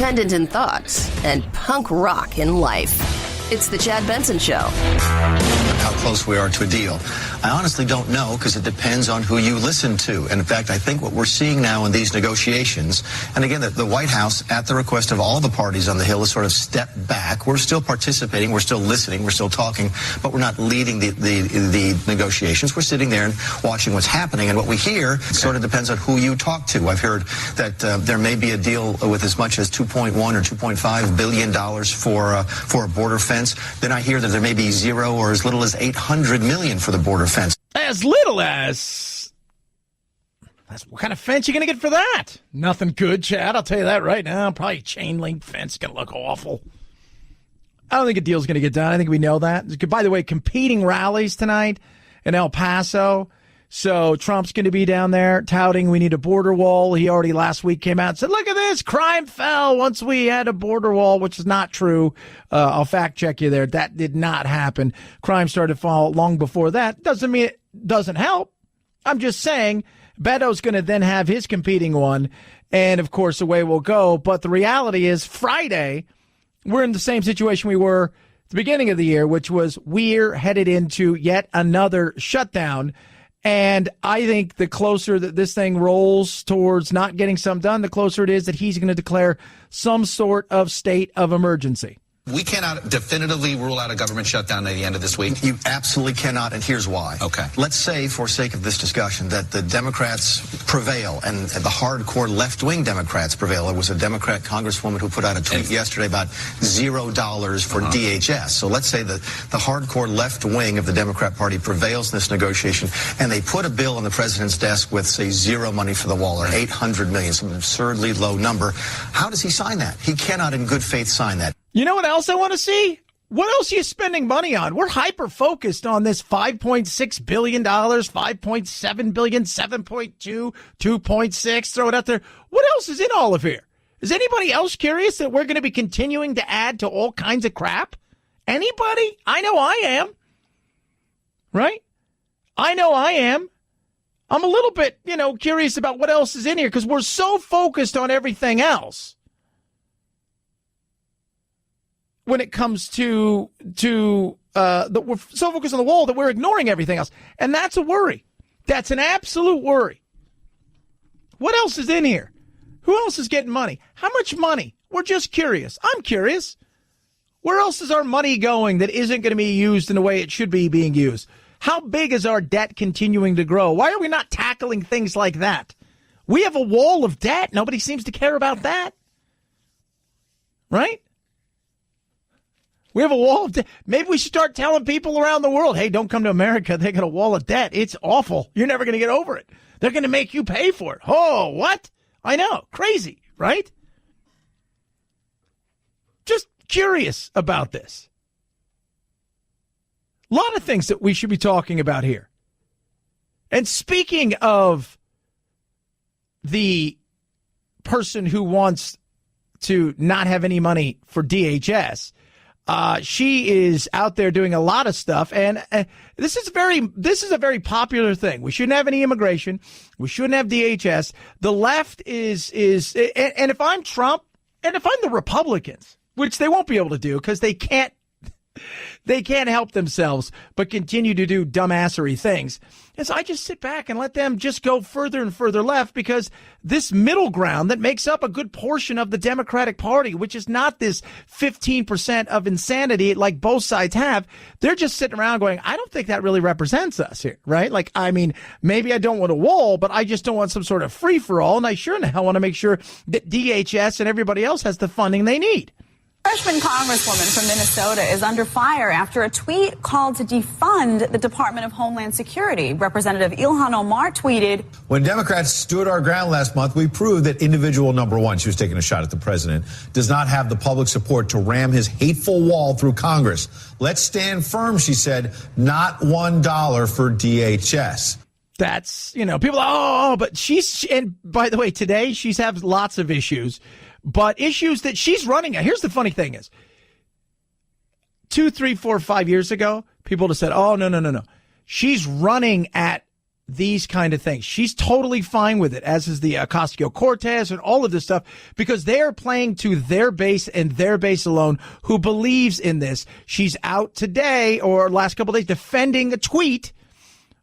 independent in thought, and punk rock in life. It's the Chad Benson Show. How close we are to a deal. I honestly don't know, because it depends on who you listen to. And in fact, I think what we're seeing now in these negotiations, and again, the White House, at the request of all the parties on the Hill, has sort of stepped back. We're still participating, we're still listening, we're still talking, but we're not leading the negotiations. We're sitting there and watching what's happening. And what we hear sort of depends on who you talk to. I've heard that there may be a deal with as much as $2.1 or $2.5 billion for a border fence. Then I hear that there may be zero or as little as $800 million for the border fence. As little as? What kind of fence you going to get for that? Nothing good, Chad. I'll tell you that right now. Probably a chain link fence. Going to look awful. I don't think a deal's going to get done. I think we know that. By the way, competing rallies tonight in El Paso. So Trump's going to be down there touting we need a border wall. He already last week came out and said, look at this, crime fell once we had a border wall, which is not true. I'll fact check you there. That did not happen. Crime started to fall long before that. Doesn't mean it doesn't help. I'm just saying Beto's going to then have his competing one. And, of course, away we'll go. But the reality is Friday, we're in the same situation we were at the beginning of the year, which was we're headed into yet another shutdown. And I think the closer that this thing rolls towards not getting some done, the closer it is that he's going to declare some sort of state of emergency. We cannot definitively rule out a government shutdown at the end of this week. You absolutely cannot, and here's why. Okay. Let's say, for sake of this discussion, that the Democrats prevail and the hardcore left-wing Democrats prevail. There was a Democrat congresswoman who put out a tweet yesterday about $0 for DHS. So let's say that the hardcore left wing of the Democrat Party prevails in this negotiation, and they put a bill on the president's desk with, say, zero money for the wall, or $800 million, some absurdly low number. How does he sign that? He cannot in good faith sign that. You know what else I want to see? What else are you spending money on? We're hyper-focused on this $5.6 billion, $5.7 billion, 7.2, 2.6. Throw it out there. What else is in all of here? Is anybody else curious that we're going to be continuing to add to all kinds of crap? Anybody? I know I am. Right? I know I am. I'm a little bit, curious about what else is in here because we're so focused on everything else. When it comes to that we're so focused on the wall that we're ignoring everything else. And that's a worry. That's an absolute worry. What else is in here? Who else is getting money? How much money? We're just curious. I'm curious. Where else is our money going that isn't going to be used in the way it should be being used? How big is our debt continuing to grow? Why are we not tackling things like that? We have a wall of debt. Nobody seems to care about that. Right? We have a wall of debt. Maybe we should start telling people around the world, hey, don't come to America. They got a wall of debt. It's awful. You're never going to get over it. They're going to make you pay for it. Oh, what? I know. Crazy, right? Just curious about this. A lot of things that we should be talking about here. And speaking of the person who wants to not have any money for DHS, she is out there doing a lot of stuff, and this is a very popular thing. We shouldn't have any immigration. We shouldn't have DHS. The left is and if I'm Trump, and if I'm the Republicans, which they won't be able to do because they can't help themselves but continue to do dumbassery things. And so I just sit back and let them just go further and further left because this middle ground that makes up a good portion of the Democratic Party, which is not this 15% of insanity like both sides have, they're just sitting around going, I don't think that really represents us here, right? Like, I mean, maybe I don't want a wall, but I just don't want some sort of free-for-all, and I sure in the hell want to make sure that DHS and everybody else has the funding they need. Freshman congresswoman from Minnesota is under fire after a tweet called to defund the Department of Homeland Security. Representative Ilhan Omar tweeted, when Democrats stood our ground last month, we proved that individual number one, she was taking a shot at the president, does not have the public support to ram his hateful wall through Congress. Let's stand firm, she said, not $1 for DHS. That's, people, but and by the way, today she's had lots of issues. But issues that she's running at. Here's the funny thing is, 2, 3, 4, 5 years ago, people would have said, oh, no. She's running at these kind of things. She's totally fine with it, as is the Ocasio-Cortez and all of this stuff, because they are playing to their base and their base alone who believes in this. She's out today or last couple of days defending a tweet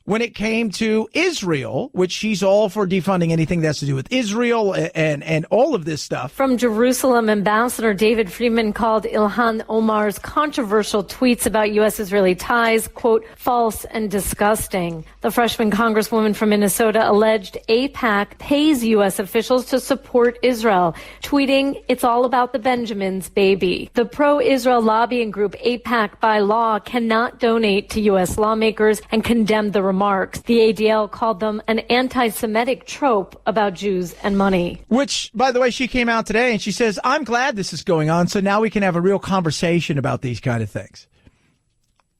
when it came to Israel, which she's all for defunding anything that has to do with Israel and all of this stuff. From Jerusalem, Ambassador David Friedman called Ilhan Omar's controversial tweets about U.S.-Israeli ties, quote, false and disgusting. The freshman congresswoman from Minnesota alleged AIPAC pays U.S. officials to support Israel, tweeting, it's all about the Benjamins, baby. The pro-Israel lobbying group AIPAC by law cannot donate to U.S. lawmakers and condemned the remarks. The ADL called them an anti-Semitic trope about Jews and money. Which, by the way, she came out today and she says, I'm glad this is going on, so now we can have a real conversation about these kind of things.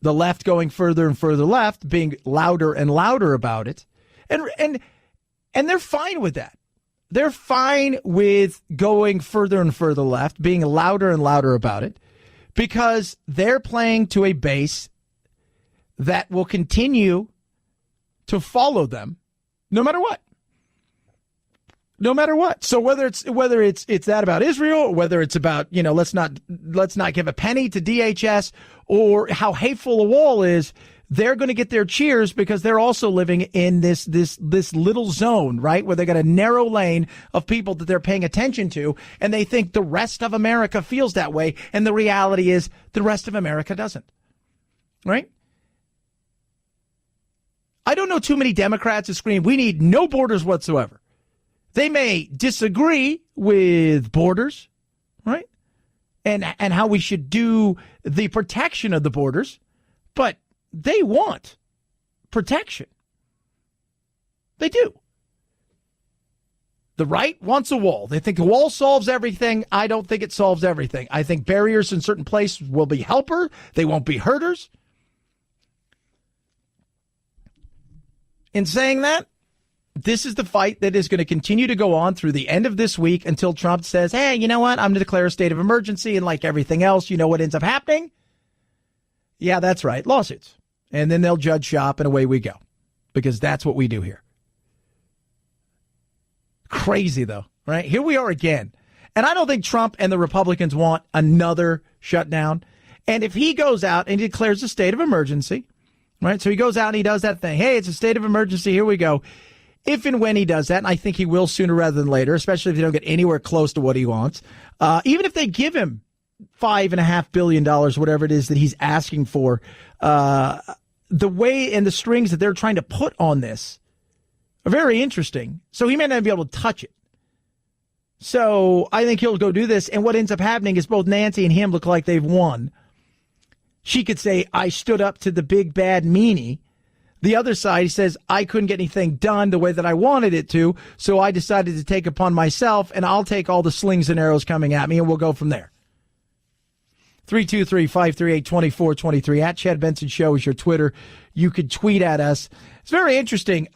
The left going further and further left, being louder and louder about it. And they're fine with that. They're fine with going further and further left, being louder and louder about it, because they're playing to a base that will continue to follow them no matter what. No matter what. So whether it's that about Israel, or whether it's about, let's not give a penny to DHS, or how hateful a wall is, they're going to get their cheers because they're also living in this little zone, right? Where they got a narrow lane of people that they're paying attention to, and they think the rest of America feels that way. And the reality is the rest of America doesn't. Right? I don't know too many Democrats who scream, we need no borders whatsoever. They may disagree with borders, right? And how we should do the protection of the borders, but they want protection. They do. The right wants a wall. They think the wall solves everything. I don't think it solves everything. I think barriers in certain places will be helpers. They won't be hurters. In saying that, this is the fight that is going to continue to go on through the end of this week until Trump says, hey, you know what? I'm going to declare a state of emergency. And like everything else, you know what ends up happening? Yeah, that's right. Lawsuits. And then they'll judge shop and away we go, because that's what we do here. Crazy, though, right? Here we are again. And I don't think Trump and the Republicans want another shutdown. And if he goes out and declares a state of emergency, right? So he goes out and he does that thing. Hey, it's a state of emergency. Here we go. If and when he does that, and I think he will sooner rather than later, especially if they don't get anywhere close to what he wants, even if they give him $5.5 billion, whatever it is that he's asking for, the way and the strings that they're trying to put on this are very interesting. So he may not be able to touch it. So I think he'll go do this. And what ends up happening is both Nancy and him look like they've won. She could say, I stood up to the big bad meanie. The other side says, I couldn't get anything done the way that I wanted it to, so I decided to take upon myself, and I'll take all the slings and arrows coming at me, and we'll go from there. 323-538-2423. At Chad Benson Show is your Twitter. You could tweet at us. It's very interesting.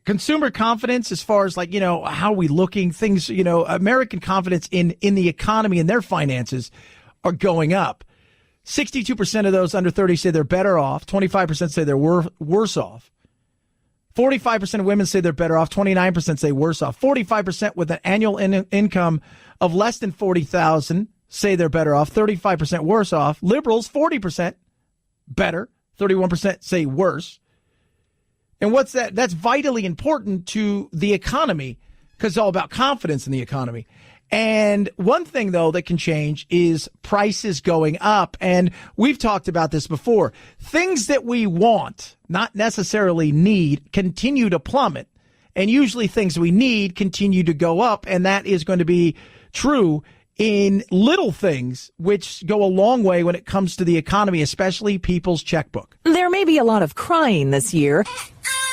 Consumer confidence, as far as how are we looking, things, American confidence in the economy and their finances are going up. 62% of those under 30 say they're better off. 25% say they're worse off. 45% of women say they're better off. 29% say worse off. 45% with an annual income of less than $40,000 say they're better off. 35% worse off. Liberals, 40% better. 31% say worse. And what's that? That's vitally important to the economy, because it's all about confidence in the economy. And one thing, though, that can change is prices going up. And we've talked about this before. Things that we want, not necessarily need, continue to plummet. And usually things we need continue to go up. And that is going to be true in little things, which go a long way when it comes to the economy, especially people's checkbook. There may be a lot of crying this year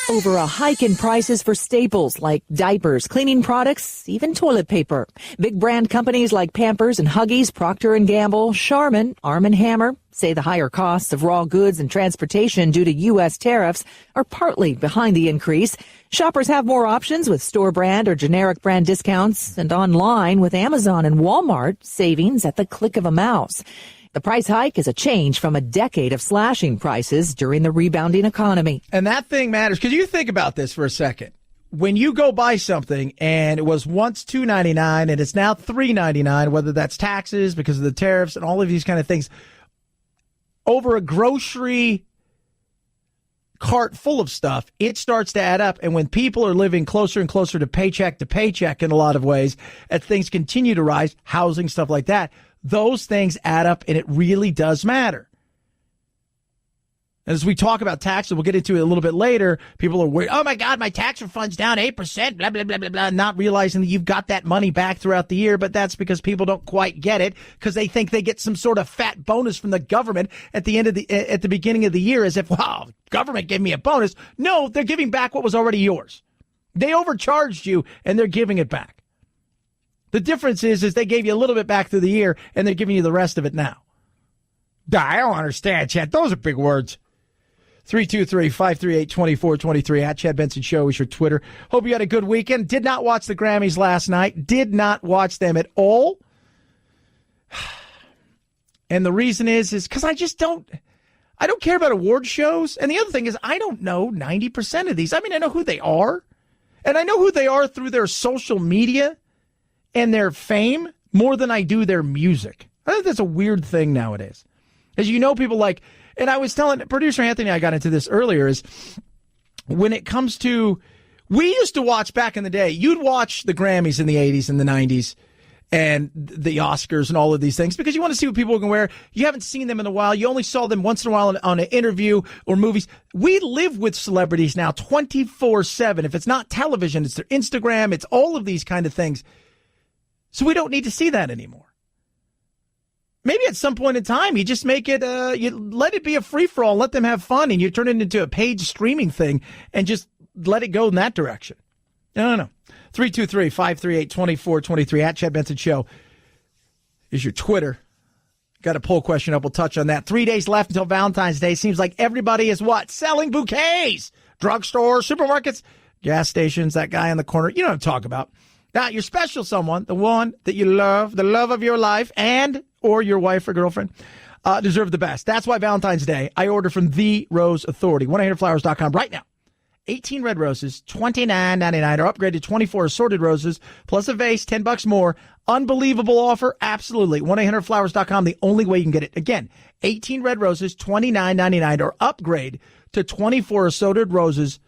over a hike in prices for staples like diapers, cleaning products, even toilet paper. Big brand companies like Pampers and Huggies, Procter & Gamble, Charmin, Arm & Hammer say the higher costs of raw goods and transportation due to U.S. tariffs are partly behind the increase. Shoppers have more options with store brand or generic brand discounts, and online with Amazon and Walmart savings at the click of a mouse. The price hike is a change from a decade of slashing prices during the rebounding economy. And that thing matters, because you think about this for a second. When you go buy something and it was once $2.99 and it's now $3.99, whether that's taxes because of the tariffs and all of these kind of things, over a grocery cart full of stuff, it starts to add up. And when people are living closer and closer to paycheck in a lot of ways, as things continue to rise, housing, stuff like that, those things add up, and it really does matter. As we talk about taxes, we'll get into it a little bit later. People are worried, oh my God, my tax refund's down 8%, blah, blah, blah, blah, blah, not realizing that you've got that money back throughout the year. But that's because people don't quite get it, because they think they get some sort of fat bonus from the government at the beginning of the year, as if, wow, government gave me a bonus. No, they're giving back what was already yours. They overcharged you and they're giving it back. The difference is they gave you a little bit back through the year and they're giving you the rest of it now. I don't understand, Chad. Those are big words. 323-538-2423 at Chad Benson Show is your Twitter. Hope you had a good weekend. Did not watch the Grammys last night. Did not watch them at all. And the reason is because I don't care about award shows. And the other thing is I don't know 90% of these. I mean, I know who they are. And I know who they are through their social media and their fame more than I do their music. I think that's a weird thing nowadays. As you know, people like, and I was telling producer Anthony, I got into this earlier, is when it comes to, we used to watch back in the day, you'd watch the Grammys in the 80s and the 90s and the Oscars and all of these things because you want to see what people can wear. You haven't seen them in a while. You only saw them once in a while on an interview or movies. We live with celebrities now 24/7. If it's not television, it's their Instagram. It's all of these kind of things. So we don't need to see that anymore. Maybe at some point in time, you just make it, you let it be a free-for-all, let them have fun, and you turn it into a paid streaming thing and just let it go in that direction. No. 323-538-2423 at Chad Benson Show is your Twitter. Got a poll question up. We'll touch on that. 3 days left until Valentine's Day. Seems like everybody is what? Selling bouquets. Drugstores, supermarkets, gas stations, that guy in the corner. You know what I'm talking about. Now, your special someone, the one that you love, the love of your life, and or your wife or girlfriend, deserve the best. That's why Valentine's Day, I order from The Rose Authority. 1-800-Flowers.com right now. 18 red roses, $29.99, or upgrade to 24 assorted roses, plus a vase, $10 more. Unbelievable offer? Absolutely. 1-800-Flowers.com, the only way you can get it. Again, 18 red roses, $29.99, or upgrade to 24 assorted roses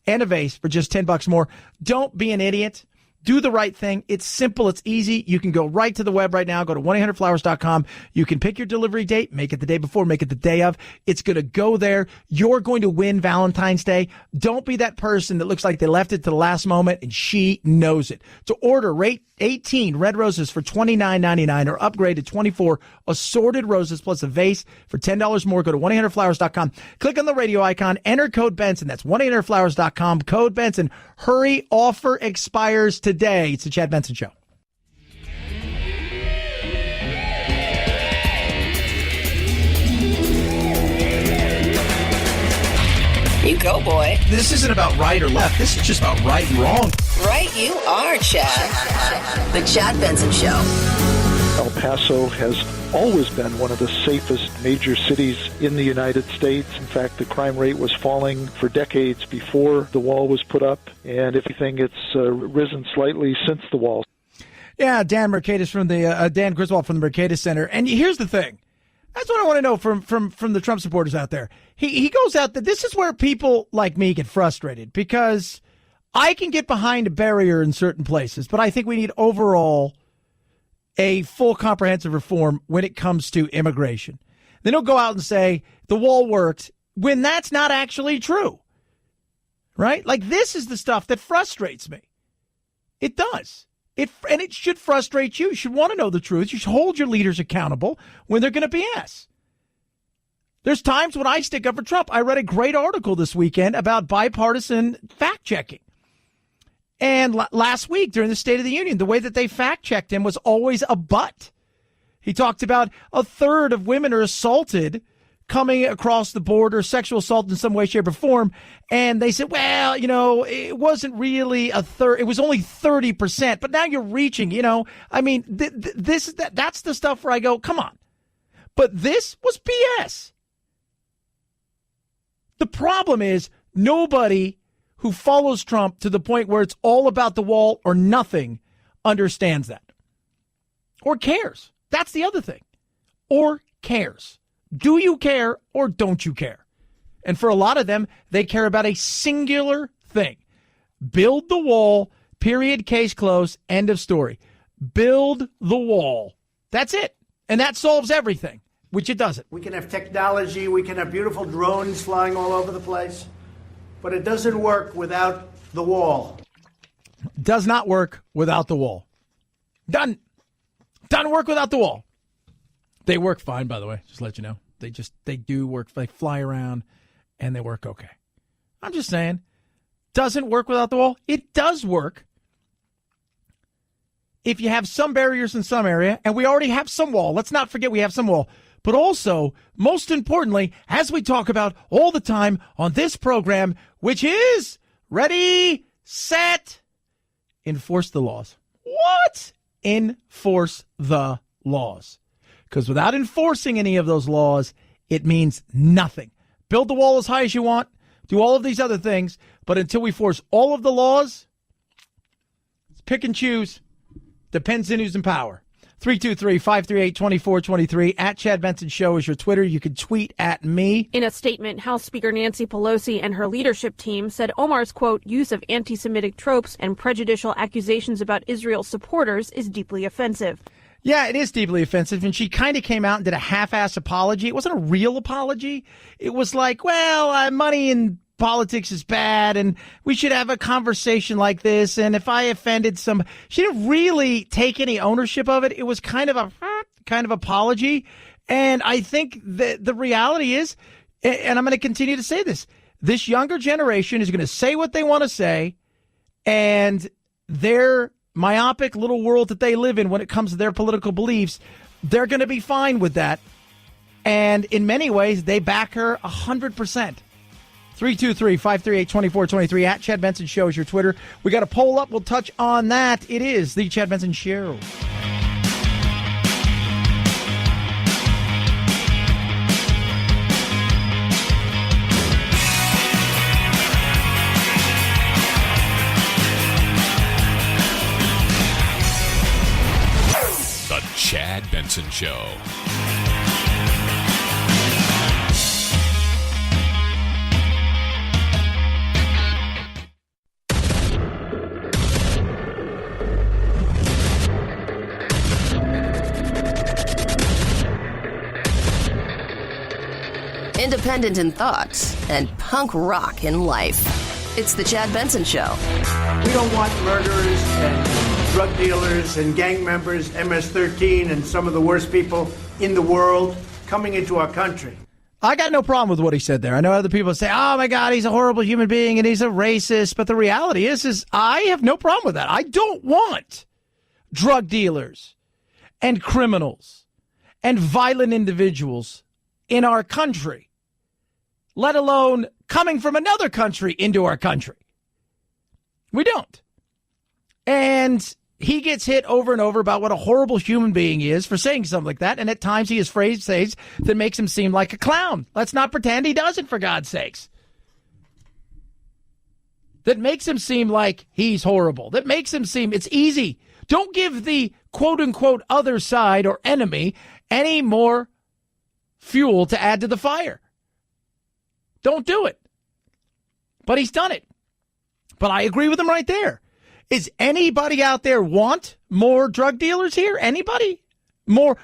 and a vase for just $10 more. Don't be an idiot. Do the right thing. It's simple. It's easy. You can go right to the web right now. Go to 1-800-Flowers.com. You can pick your delivery date. Make it the day before. Make it the day of. It's going to go there. You're going to win Valentine's Day. Don't be that person that looks like they left it to the last moment and she knows it. To order, rate 18 red roses for $29.99 or upgrade to 24 assorted roses plus a vase for $10 more. Go to 1-800-Flowers.com. Click on the radio icon. Enter code Benson. That's 1-800-Flowers.com. Code Benson. Hurry. Offer expires today. It's the Chad Benson Show. You go, boy. This isn't about right or left. This is just about right and wrong. Right you are, Chad. The Chad Benson Show. El Paso has always been one of the safest major cities in the United States. In fact, the crime rate was falling for decades before the wall was put up, and if anything, it's risen slightly since the wall. Yeah, Dan Griswold from the Mercatus Center. And here's the thing. That's what I want to know from the Trump supporters out there. He goes out that this is where people like me get frustrated because I can get behind a barrier in certain places, but I think we need overall a full comprehensive reform when it comes to immigration. Then he'll go out and say the wall worked when that's not actually true, right? Like this is the stuff that frustrates me. It does. And it should frustrate you. You should want to know the truth. You should hold your leaders accountable when they're going to BS. There's times when I stick up for Trump. I read a great article this weekend about bipartisan fact-checking. And last week during the State of the Union, the way that they fact-checked him was always a but. He talked about a third of women are assaulted coming across the border, sexual assault in some way, shape, or form. And they said, well, it wasn't really a third. It was only 30%. But now you're reaching, I mean, that's the stuff where I go, come on. But this was BS. The problem is nobody who follows Trump to the point where it's all about the wall or nothing understands that or cares. That's the other thing. Or cares. Do you care or don't you care? And for a lot of them, they care about a singular thing. Build the wall, period, case closed, end of story. Build the wall. That's it. And that solves everything, which it doesn't. We can have technology, we can have beautiful drones flying all over the place, but it doesn't work without the wall. Does not work without the wall. Doesn't work without the wall. They work fine, by the way, just to let you know. They do work. They fly around and they work okay. I'm just saying, doesn't work without the wall. It does work if you have some barriers in some area, and we already have some wall. Let's not forget we have some wall. But also, most importantly, as we talk about all the time on this program, which is ready, set, enforce the laws. What? Enforce the laws. Because without enforcing any of those laws, it means nothing. Build the wall as high as you want. Do all of these other things. But until we force all of the laws, pick and choose. Depends on who's in power. 323-538-2423. At Chad Benson Show is your Twitter. You can tweet at me. In a statement, House Speaker Nancy Pelosi and her leadership team said Omar's, quote, use of anti-Semitic tropes and prejudicial accusations about Israel supporters is deeply offensive. Yeah, it is deeply offensive. And she kind of came out and did a half-ass apology. It wasn't a real apology. It was like, well, money in politics is bad and we should have a conversation like this. And if I offended some, she didn't really take any ownership of it. It was kind of apology. And I think that the reality is, and I'm going to continue to say this younger generation is going to say what they want to say, and their myopic little world that they live in when it comes to their political beliefs, they're going to be fine with that. And in many ways, they back her 100%. 323-538-2423. At Chad Benson Show is your Twitter. We got a poll up. We'll touch on that. It is the Chad Benson Show. The Chad Benson Show. Independent in thoughts and punk rock in life. It's the Chad Benson Show. We don't want murderers and drug dealers and gang members, MS-13, and some of the worst people in the world coming into our country. I got no problem with what he said there. I know other people say, oh, my God, he's a horrible human being and he's a racist. But the reality is I have no problem with that. I don't want drug dealers and criminals and violent individuals in our country, let alone coming from another country into our country. We don't. And he gets hit over and over about what a horrible human being he is for saying something like that. And at times he has phrases that makes him seem like a clown. Let's not pretend he doesn't, for God's sakes. That makes him seem like he's horrible. That makes him seem it's easy. Don't give the quote-unquote other side or enemy any more fuel to add to the fire. Don't do it. But he's done it. But I agree with him right there. Is anybody out there want more drug dealers here? Anybody? More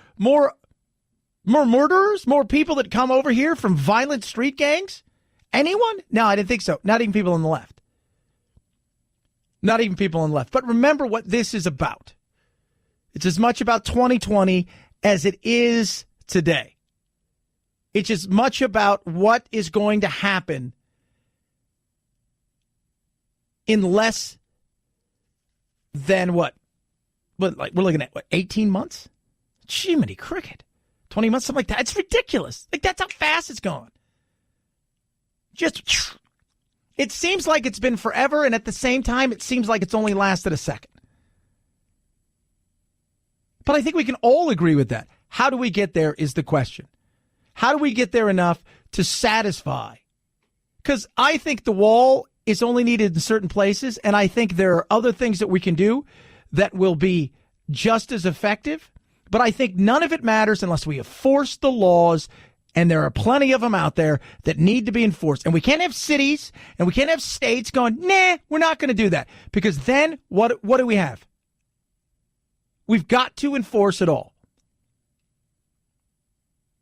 murderers? More people that come over here from violent street gangs? Anyone? No, I didn't think so. Not even people on the left. Not even people on the left. But remember what this is about. It's as much about 2020 as it is today. It's as much about what is going to happen in less than what? Like we're looking at, 18 months? Jiminy cricket. 20 months, something like that. It's ridiculous. Like, that's how fast it's gone. Just, it seems like it's been forever, and at the same time, it seems like it's only lasted a second. But I think we can all agree with that. How do we get there is the question. How do we get there enough to satisfy? Because I think the wall is only needed in certain places, and I think there are other things that we can do that will be just as effective. But I think none of it matters unless we enforce the laws, and there are plenty of them out there that need to be enforced. And we can't have cities and we can't have states going, nah, we're not going to do that. Because then what do we have? We've got to enforce it all.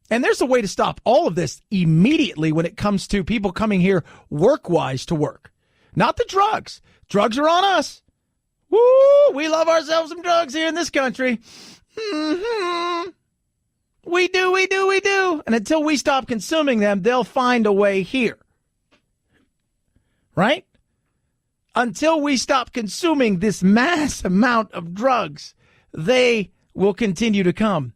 And there's a way to stop all of this immediately when it comes to people coming here work-wise to work. Not the drugs. Drugs are on us. Woo! We love ourselves some drugs here in this country. Mm-hmm. We do. And until we stop consuming them, they'll find a way here. Right? Until we stop consuming this mass amount of drugs, they will continue to come.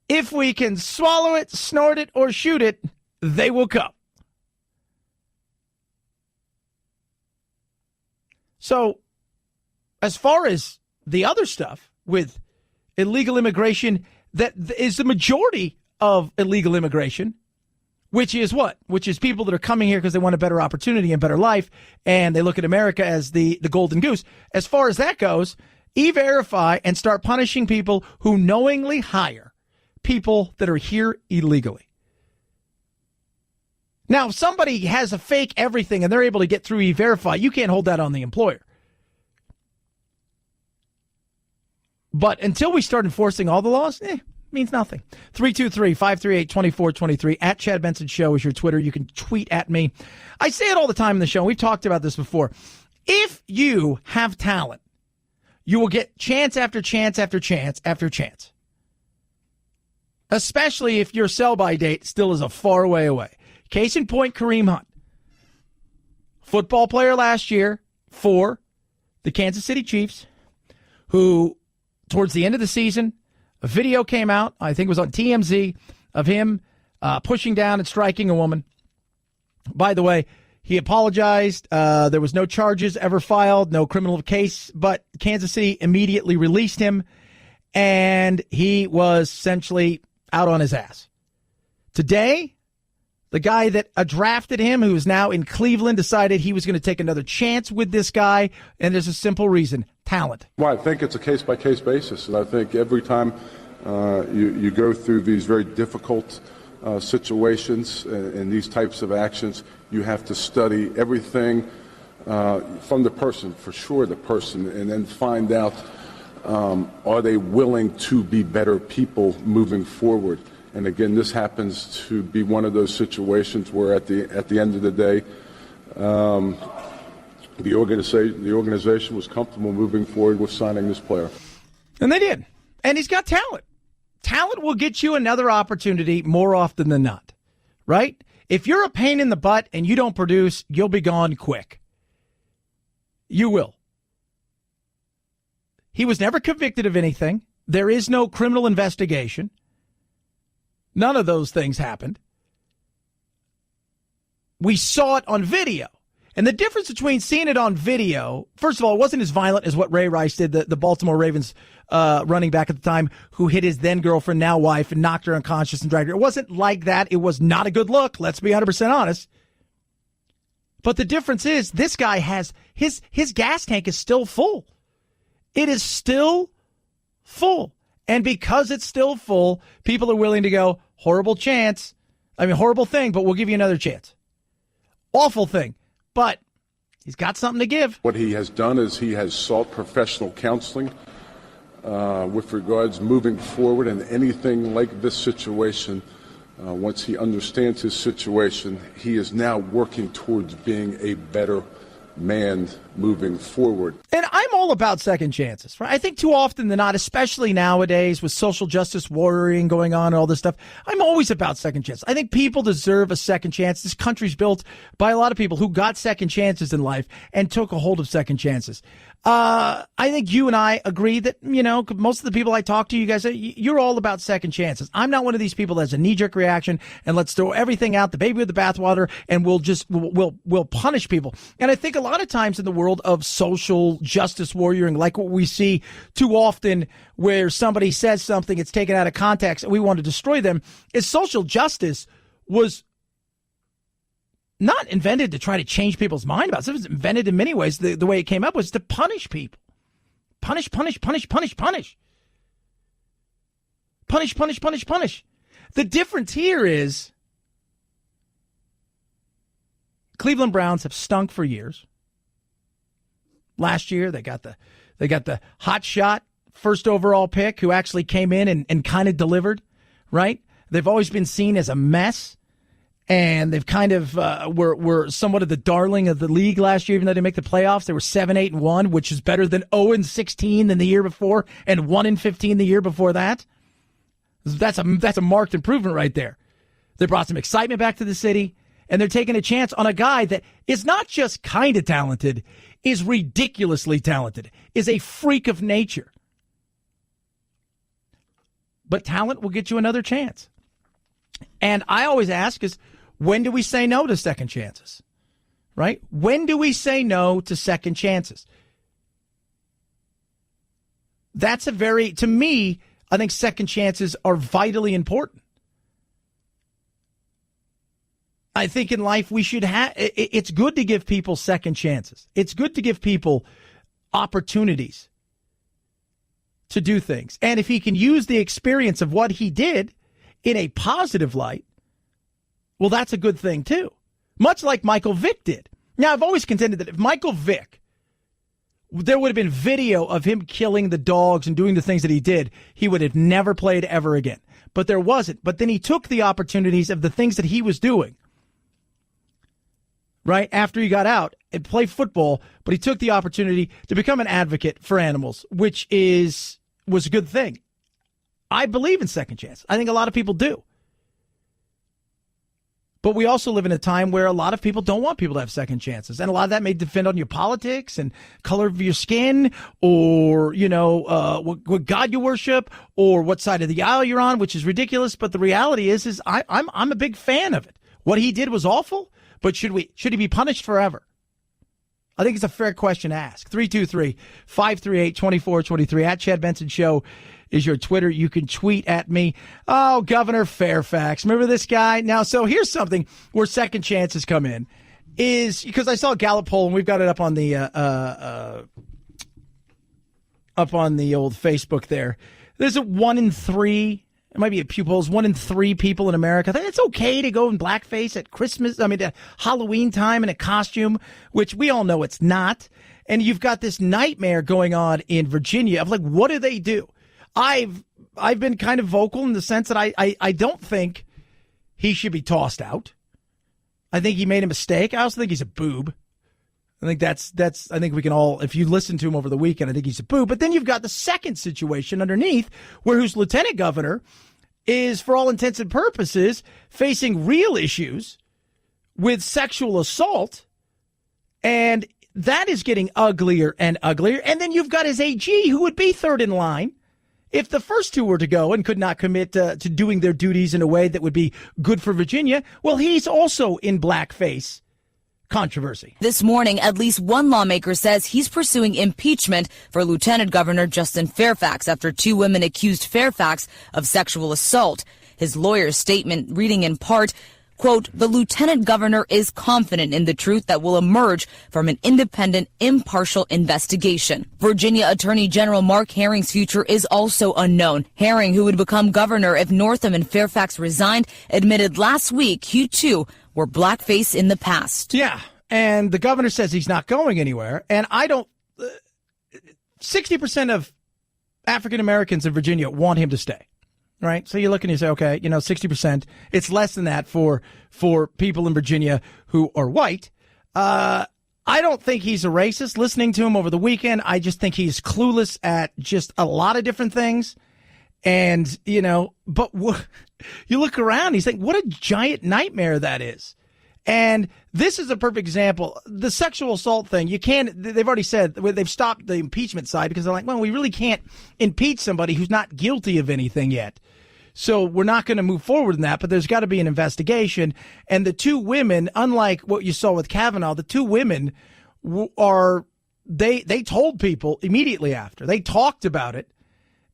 If we can swallow it, snort it, or shoot it, they will come. So, as far as the other stuff with illegal immigration, that is the majority of illegal immigration, which is what? Which is people that are coming here because they want a better opportunity and better life, and they look at America as the golden goose. As far as that goes, E-Verify and start punishing people who knowingly hire people that are here illegally. Now, if somebody has a fake everything and they're able to get through E-Verify, you can't hold that on the employer. But until we start enforcing all the laws, means nothing. 323-538-2423. At Chad Benson Show is your Twitter. You can tweet at me. I say it all the time in the show. We've talked about this before. If you have talent, you will get chance after chance after chance after chance. Especially if your sell-by date still is a far way away. Case in point, Kareem Hunt. Football player last year for the Kansas City Chiefs, who towards the end of the season, a video came out, I think it was on TMZ, of him pushing down and striking a woman. By the way, he apologized. There was no charges ever filed, no criminal case, but Kansas City immediately released him, and he was essentially out on his ass. Today, the guy that drafted him, who is now in Cleveland, decided he was going to take another chance with this guy, and there's a simple reason: talent. Well, I think it's a case-by-case basis, and I think every time you go through these very difficult situations and these types of actions, you have to study everything from the person, for sure the person, and then find out, are they willing to be better people moving forward? And again, this happens to be one of those situations where at the end of the day, the organization was comfortable moving forward with signing this player. And they did. And he's got talent. Talent will get you another opportunity more often than not, right? If you're a pain in the butt and you don't produce, you'll be gone quick. You will. He was never convicted of anything. There is no criminal investigation. None of those things happened. We saw it on video. And the difference between seeing it on video, first of all, it wasn't as violent as what Ray Rice did, the Baltimore Ravens running back at the time, who hit his then girlfriend, now wife, and knocked her unconscious and dragged her. It wasn't like that. It was not a good look. Let's be 100% honest. But the difference is this guy has his gas tank is still full. It is still full. And because it's still full, people are willing to go, horrible thing, but we'll give you another chance. Awful thing, but he's got something to give. What he has done is he has sought professional counseling with regards moving forward, and anything like this situation, once he understands his situation, he is now working towards being a better man moving forward. And I'm all about second chances, right? I think too often than not, especially nowadays with social justice warring going on and all this stuff, I'm always about second chances. I think people deserve a second chance. This country's built by a lot of people who got second chances in life and took a hold of second chances. I think you and I agree that, most of the people I talk to, you guys, you're all about second chances. I'm not one of these people that has a knee-jerk reaction and let's throw everything out, the baby with the bathwater, and we'll punish people. And I think a lot of times in the world of social justice warrioring, like what we see too often where somebody says something, it's taken out of context, and we want to destroy them, is social justice was not invented to try to change people's mind about it. It was invented in many ways. The way it came up was to punish people. Punish. Punish. The difference here is Cleveland Browns have stunk for years. Last year, they got the hot shot first overall pick who actually came in and kind of delivered, right? They've always been seen as a mess. And they've kind of were somewhat of the darling of the league last year, even though they didn't make the playoffs. They were 7-8-1, which is better than 0-16 than the year before and 1-15 the year before that. That's a marked improvement right there. They brought some excitement back to the city, and they're taking a chance on a guy that is not just kind of talented, is ridiculously talented, is a freak of nature. But talent will get you another chance. And I always ask is, when do we say no to second chances? Right? When do we say no to second chances? That's to me, I think second chances are vitally important. I think in life we should it's good to give people second chances. It's good to give people opportunities to do things. And if he can use the experience of what he did in a positive light, well, that's a good thing, too. Much like Michael Vick did. Now, I've always contended that if Michael Vick, there would have been video of him killing the dogs and doing the things that he did, he would have never played ever again. But there wasn't. But then he took the opportunities of the things that he was doing, right, after he got out and played football, but he took the opportunity to become an advocate for animals, which was a good thing. I believe in second chance. I think a lot of people do. But we also live in a time where a lot of people don't want people to have second chances. And a lot of that may depend on your politics and color of your skin or, what God you worship or what side of the aisle you're on, which is ridiculous. But the reality is I'm a big fan of it. What he did was awful, but should he be punished forever? I think it's a fair question to ask. 323-538-2423 at Chad Benson Show is your Twitter. You can tweet at me. Oh, Governor Fairfax. Remember this guy? Now, so here's something where second chances come in is because I saw a Gallup poll and we've got it up on the old Facebook there. There's a 1 in 3. It might be a Pew polls. 1 in 3 people in America think it's okay to go in blackface at Christmas. At Halloween time in a costume, which we all know it's not. And you've got this nightmare going on in Virginia of what do they do? I've been kind of vocal in the sense that I don't think he should be tossed out. I think he made a mistake. I also think he's a boob. I think I think we can all, if you listen to him over the weekend, I think he's a boob. But then you've got the second situation underneath where whose lieutenant governor is, for all intents and purposes, facing real issues with sexual assault. And that is getting uglier and uglier. And then you've got his AG who would be third in line if the first two were to go and could not commit to doing their duties in a way that would be good for Virginia. Well, he's also in blackface controversy. This morning, at least one lawmaker says he's pursuing impeachment for Lieutenant Governor Justin Fairfax after 2 women accused Fairfax of sexual assault. His lawyer's statement reading in part, quote, "The lieutenant governor is confident in the truth that will emerge from an independent, impartial investigation." Virginia Attorney General Mark Herring's future is also unknown. Herring, who would become governor if Northam and Fairfax resigned, admitted last week he too wore blackface in the past. Yeah, and the governor says he's not going anywhere. And 60% of African Americans in Virginia want him to stay. Right. So you look and you say, okay, 60%. It's less than that for people in Virginia who are white. I don't think he's a racist. Listening to him over the weekend, I just think he's clueless at just a lot of different things. And, but you look around, he's like, what a giant nightmare that is. And this is a perfect example. The sexual assault thing, they've already said, they've stopped the impeachment side because they're like, well, we really can't impeach somebody who's not guilty of anything yet. So we're not going to move forward in that, but there's got to be an investigation. And the two women, unlike what you saw with Kavanaugh, the two women they told people immediately after. They talked about it.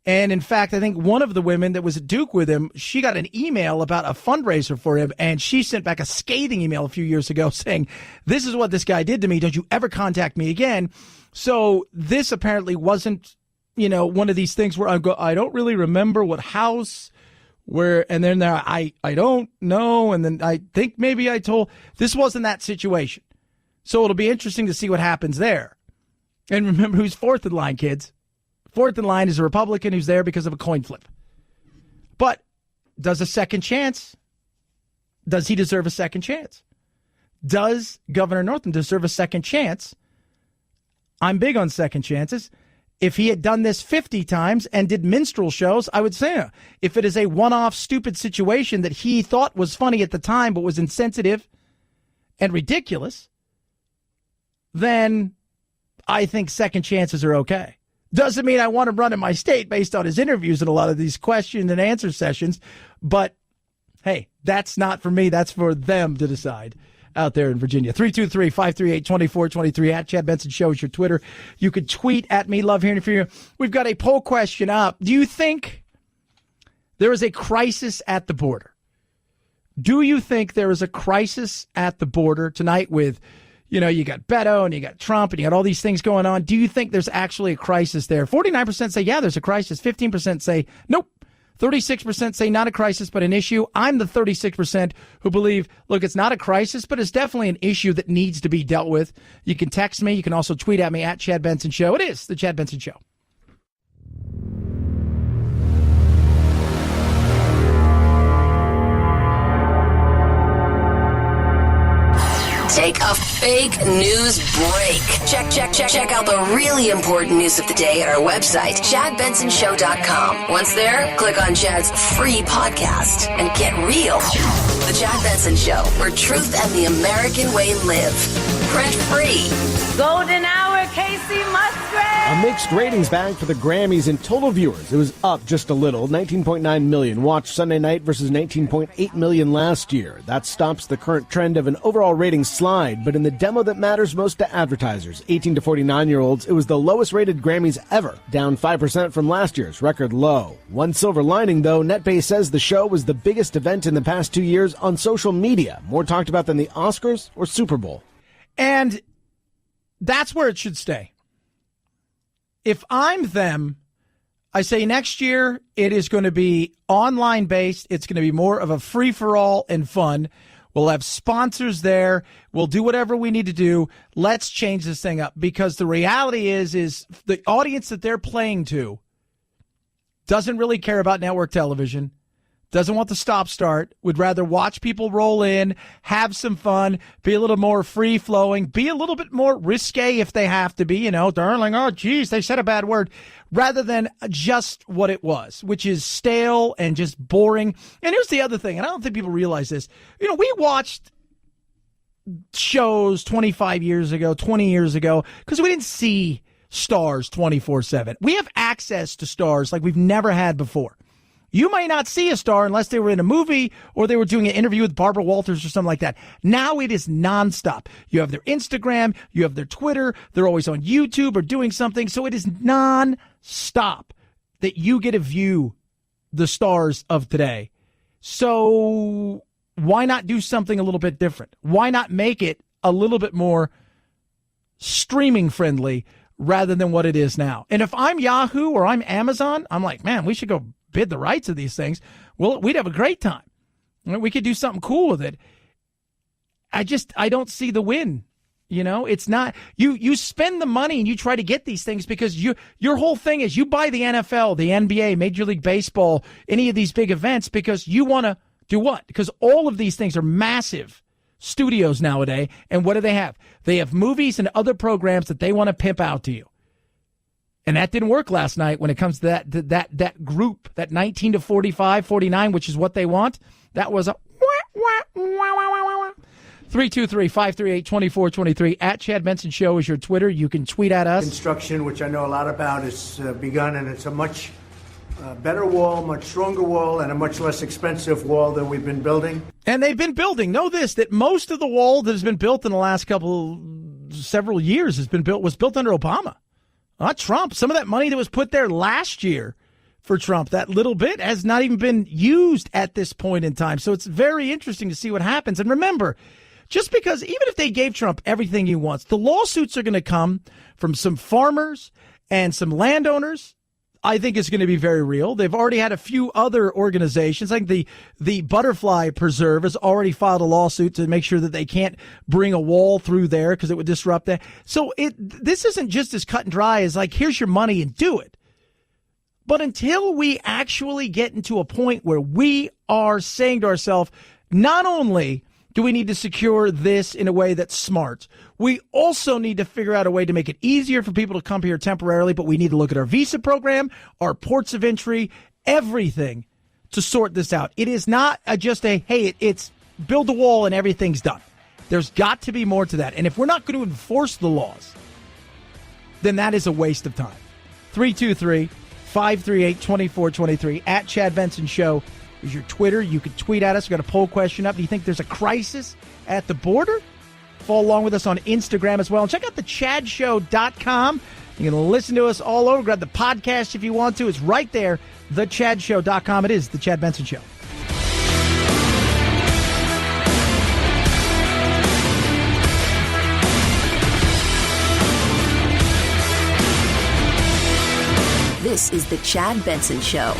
And in fact, I think one of the women that was at Duke with him, she got an email about a fundraiser for him, and she sent back a scathing email a few years ago saying, this is what this guy did to me. Don't you ever contact me again. So this apparently wasn't, one of these things where I don't really remember what house, where, and then I don't know. And then I think maybe this wasn't that situation. So it'll be interesting to see what happens there. And remember who's fourth in line, kids. Fourth in line is a Republican who's there because of a coin flip. But does a second chance? Does he deserve a second chance? Does Governor Northam deserve a second chance? I'm big on second chances. If he had done this 50 times and did minstrel shows, I would say no. If it is a one-off stupid situation that he thought was funny at the time but was insensitive and ridiculous, then I think second chances are okay. Doesn't mean I want to run in my state based on his interviews and a lot of these question and answer sessions. But, hey, that's not for me. That's for them to decide out there in Virginia. 323-538-2423 at Chad Benson Show is your Twitter. You could tweet at me. Love hearing from you. We've got a poll question up. Do you think there is a crisis at the border? Do you think there is a crisis at the border tonight with, you got Beto and you got Trump and you got all these things going on? Do you think there's actually a crisis there? 49% say, yeah, there's a crisis. 15% say, nope. 36% say not a crisis, but an issue. I'm the 36% who believe, look, it's not a crisis, but it's definitely an issue that needs to be dealt with. You can text me. You can also tweet at me at Chad Benson Show. It is the Chad Benson Show. Take a fake news break. Check out the really important news of the day at our website, ChadBensonShow.com. Once there, click on Chad's free podcast and get real. The Chad Benson Show, where truth and the American way live. Print free. Golden hour, Casey Musgrave. A mixed ratings bag for the Grammys in total viewers. It was up just a little, 19.9 million watched Sunday night versus 19.8 million last year. That stops the current trend of an overall rating slide, but in the demo that matters most to advertisers, 18 to 49-year-olds, it was the lowest rated Grammys ever, down 5% from last year's record low. One silver lining, though, NetBase says the show was the biggest event in the past 2 years on social media, more talked about than the Oscars or Super Bowl. And that's where it should stay. If I'm them, I say next year it is going to be online based. It's going to be more of a free for all and fun. We'll have sponsors there. We'll do whatever we need to do. Let's change this thing up, because the reality is the audience that they're playing to doesn't really care about network television. Doesn't want the stop-start, would rather watch people roll in, have some fun, be a little more free-flowing, be a little bit more risque if they have to be, darling, oh, geez, they said a bad word, rather than just what it was, which is stale and just boring. And here's the other thing, and I don't think people realize this. We watched shows 25 years ago, 20 years ago, because we didn't see stars 24/7. We have access to stars like we've never had before. You might not see a star unless they were in a movie or they were doing an interview with Barbara Walters or something like that. Now it is nonstop. You have their Instagram, you have their Twitter, they're always on YouTube or doing something. So it is nonstop that you get to view the stars of today. So why not do something a little bit different? Why not make it a little bit more streaming friendly rather than what it is now? And if I'm Yahoo or I'm Amazon, I'm like, man, we should go bid the rights of these things. Well, we'd have a great time. We could do something cool with it. I don't see the win. It's not, you spend the money and you try to get these things because your whole thing is you buy the NFL, the NBA, Major League Baseball, any of these big events because you want to do what? Because all of these things are massive studios nowadays. And what do they have? They have movies and other programs that they want to pimp out to you. And that didn't work last night when it comes to that group, that 19 to 45, 49, which is what they want. That was a 323-538-2423. At Chad Benson Show is your Twitter. You can tweet at us. Construction, which I know a lot about, has begun, and it's a much better wall, much stronger wall, and a much less expensive wall than we've been building. And they've been building. Know this, that most of the wall that has been built in the last several years was built under Obama, not Trump. Some of that money that was put there last year for Trump, that little bit, has not even been used at this point in time. So it's very interesting to see what happens. And remember, just because even if they gave Trump everything he wants, the lawsuits are going to come from some farmers and some landowners. I think it's going to be very real. They've already had a few other organizations. I think the Butterfly Preserve has already filed a lawsuit to make sure that they can't bring a wall through there because it would disrupt that. So this isn't just as cut and dry as like, here's your money and do it. But until we actually get into a point where we are saying to ourselves, not only do we need to secure this in a way that's smart, we also need to figure out a way to make it easier for people to come here temporarily, but we need to look at our visa program, our ports of entry, everything to sort this out. It is not it's build a wall and everything's done. There's got to be more to that. And if we're not going to enforce the laws, then that is a waste of time. 323-538-2423. At Chad Benson Show is your Twitter. You can tweet at us. We've got a poll question up. Do you think there's a crisis at the border? Follow along with us on Instagram as well. And check out thechadshow.com. You can listen to us all over. Grab the podcast if you want to. It's right there, thechadshow.com. It is The Chad Benson Show. This is The Chad Benson Show.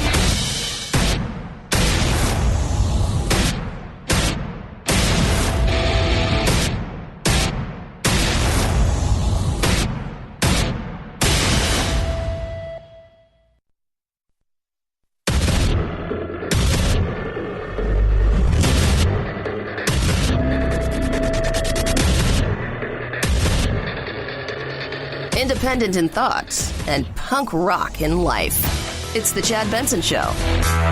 Independent in thoughts and punk rock in life. It's The Chad Benson Show.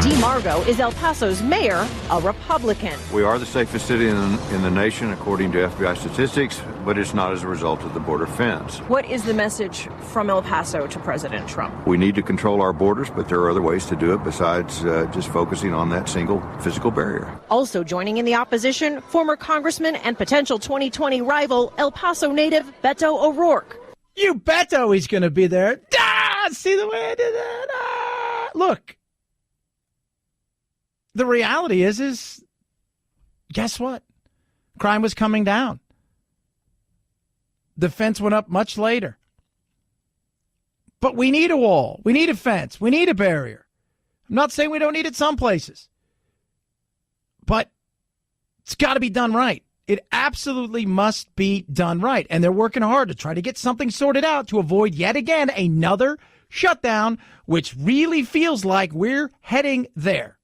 DeMargo is El Paso's mayor, a Republican. We are the safest city in the nation, according to FBI statistics, but it's not as a result of the border fence. What is the message from El Paso to President Trump? We need to control our borders, but there are other ways to do it besides just focusing on that single physical barrier. Also joining in the opposition, former congressman and potential 2020 rival, El Paso native Beto O'Rourke. You Beto, he's going to be there. See the way I did that? Look, the reality is, guess what? Crime was coming down. The fence went up much later. But we need a wall. We need a fence. We need a barrier. I'm not saying we don't need it some places. But it's got to be done right. It absolutely must be done right. And they're working hard to try to get something sorted out to avoid yet again another shutdown, which really feels like we're heading there.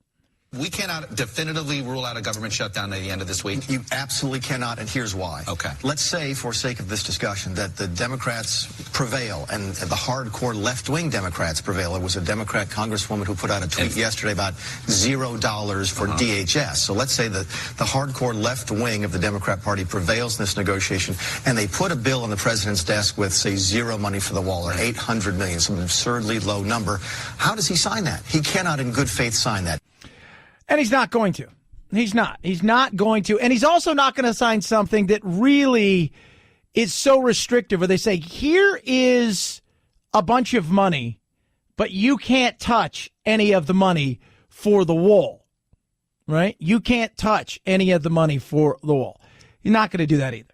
We cannot definitively rule out a government shutdown at the end of this week. You absolutely cannot, and here's why. Okay. Let's say, for sake of this discussion, that the Democrats prevail and the hardcore left-wing Democrats prevail. There was a Democrat congresswoman who put out a tweet yesterday about $0 for DHS. So let's say that the hardcore left wing of the Democrat Party prevails in this negotiation, and they put a bill on the president's desk with, say, zero money for the wall, or $800 million, some absurdly low number. How does he sign that? He cannot in good faith sign that. And he's not going to. He's not. He's not going to. And he's also not going to sign something that really is so restrictive where they say, here is a bunch of money, but you can't touch any of the money for the wall, right? You can't touch any of the money for the wall. He's not going to do that either.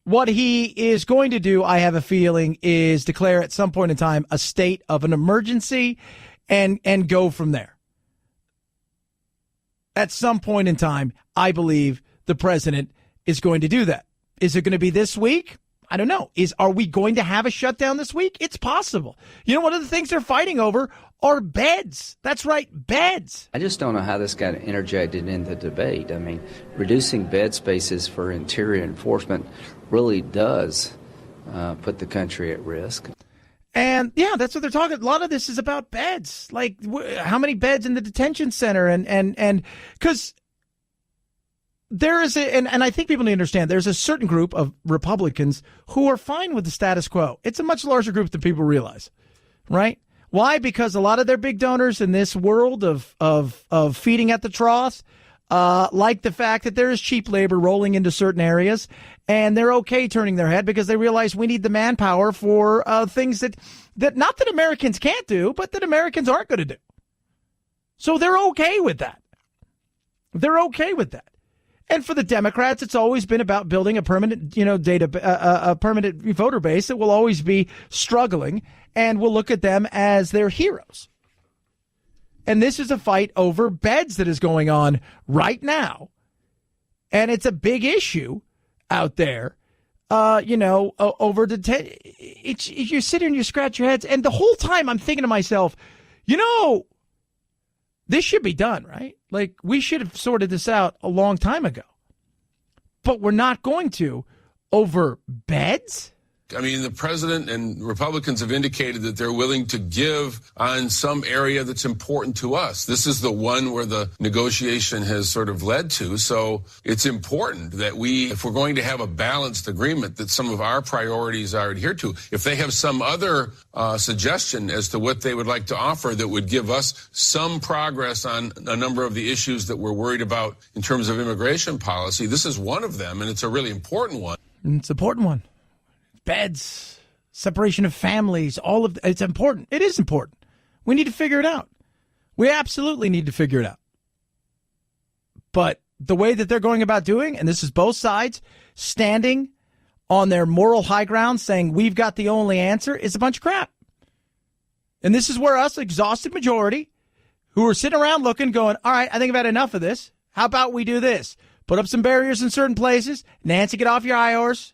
What he is going to do, I have a feeling, is declare at some point in time a state of an emergency and go from there. At some point in time, I believe the president is going to do that. Is it going to be this week? I don't know. Are we going to have a shutdown this week? It's possible. You know, one of the things they're fighting over are beds. That's right, beds. I just don't know how this got interjected in the debate. I mean, reducing bed spaces for interior enforcement really does put the country at risk. And, yeah, that's what they're talking. A lot of this is about beds. Like, how many beds in the detention center? And because there is and I think people need to understand, there's a certain group of Republicans who are fine with the status quo. It's a much larger group than people realize, right? Why? Because a lot of their big donors in this world of feeding at the trough like the fact that there is cheap labor rolling into certain areas, and they're okay turning their head because they realize we need the manpower for things that not that Americans can't do, but that Americans aren't going to do. So they're okay with that. They're okay with that. And for the Democrats, it's always been about building a permanent, a permanent voter base that will always be struggling, and we'll look at them as their heroes. And this is a fight over beds that is going on right now. And it's a big issue out there, over the you sit here and you scratch your heads. And the whole time I'm thinking to myself, this should be done, right? Like, we should have sorted this out a long time ago. But we're not going to over beds. I mean, the president and Republicans have indicated that they're willing to give on some area that's important to us. This is the one where the negotiation has sort of led to. So it's important that if we're going to have a balanced agreement, that some of our priorities are adhered to. If they have some other suggestion as to what they would like to offer that would give us some progress on a number of the issues that we're worried about in terms of immigration policy, this is one of them, and it's a really important one. It's an important one. Beds, separation of families, it's important. It is important. We need to figure it out. We absolutely need to figure it out. But the way that they're going about doing, and this is both sides standing on their moral high ground saying we've got the only answer, is a bunch of crap. And this is where us, exhausted majority, who are sitting around looking, going, all right, I think I've had enough of this. How about we do this? Put up some barriers in certain places. Nancy, get off your high horse.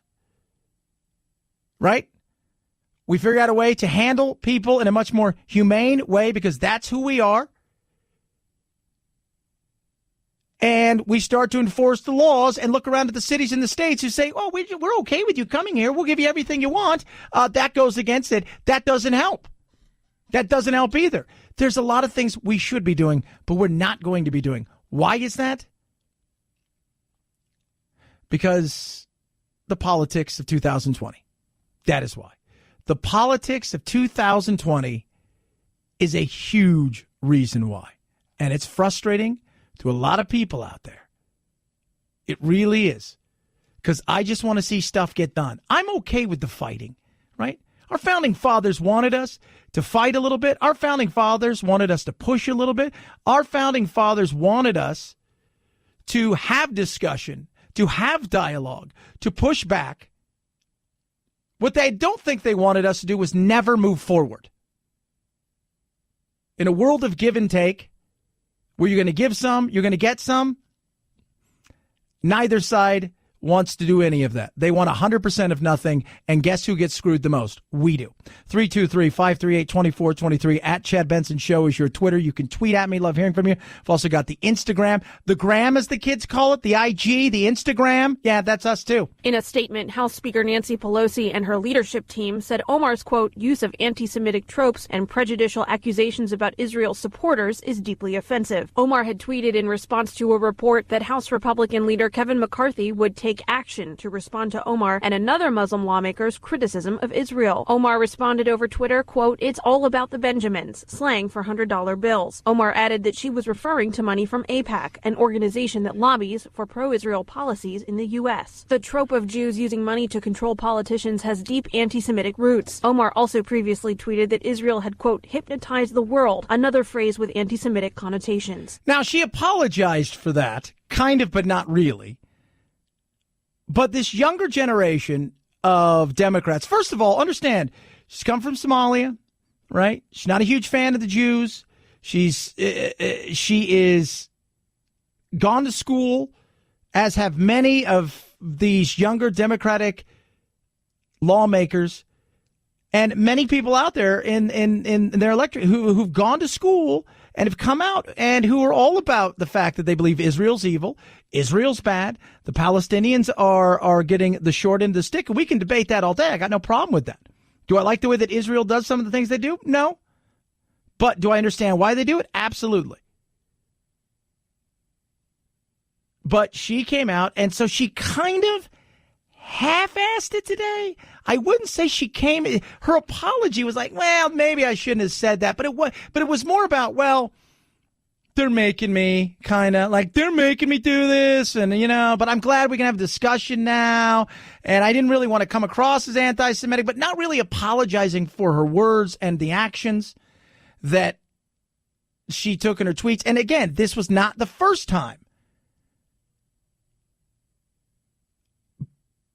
Right? We figure out a way to handle people in a much more humane way because that's who we are. And we start to enforce the laws and look around at the cities and the states who say, oh, we're okay with you coming here. We'll give you everything you want. That goes against it. That doesn't help. That doesn't help either. There's a lot of things we should be doing, but we're not going to be doing. Why is that? Because the politics of 2020. That is why. The politics of 2020 is a huge reason why. And it's frustrating to a lot of people out there. It really is. Because I just want to see stuff get done. I'm okay with the fighting, right? Our founding fathers wanted us to fight a little bit. Our founding fathers wanted us to push a little bit. Our founding fathers wanted us to have discussion, to have dialogue, to push back. What they don't think they wanted us to do was never move forward. In a world of give and take, where you're going to give some, you're going to get some, neither side wants to do any of that. They want 100% of nothing, and guess who gets screwed the most? We do. 323-538-2423 at Chad Benson Show is your Twitter. You can tweet at me. Love hearing from you. I've also got the Instagram. The gram, as the kids call it, the IG, the Instagram. Yeah, that's us too. In a statement, House Speaker Nancy Pelosi and her leadership team said Omar's, quote, use of anti-Semitic tropes and prejudicial accusations about Israel's supporters is deeply offensive. Omar had tweeted in response to a report that House Republican leader Kevin McCarthy would take action to respond to Omar and another Muslim lawmaker's criticism of Israel. Omar responded over Twitter, quote, it's all about the Benjamins, slang for $100 bills. Omar added that she was referring to money from AIPAC, an organization that lobbies for pro-Israel policies in the U.S. The trope of Jews using money to control politicians has deep anti-Semitic roots. Omar also previously tweeted that Israel had, quote, hypnotized the world, another phrase with anti-Semitic connotations. Now, she apologized for that, kind of, but not really. But this younger generation of Democrats, first of all, understand, she's come from Somalia, right? She's not a huge fan of the Jews. She is gone to school, as have many of these younger Democratic lawmakers and many people out there in their electorate who've gone to school and have come out and who are all about the fact that they believe Israel's evil, Israel's bad, the Palestinians are getting the short end of the stick. And we can debate that all day. I got no problem with that. Do I like the way that Israel does some of the things they do? No. But do I understand why they do it? Absolutely. But she came out, and so she kind of half-assed it today. I wouldn't say she came. Her apology was like, well, maybe I shouldn't have said that. But it was more about, well, they're making me kind of like they're making me do this. And, but I'm glad we can have a discussion now. And I didn't really want to come across as anti-Semitic, but not really apologizing for her words and the actions that she took in her tweets. And again, this was not the first time.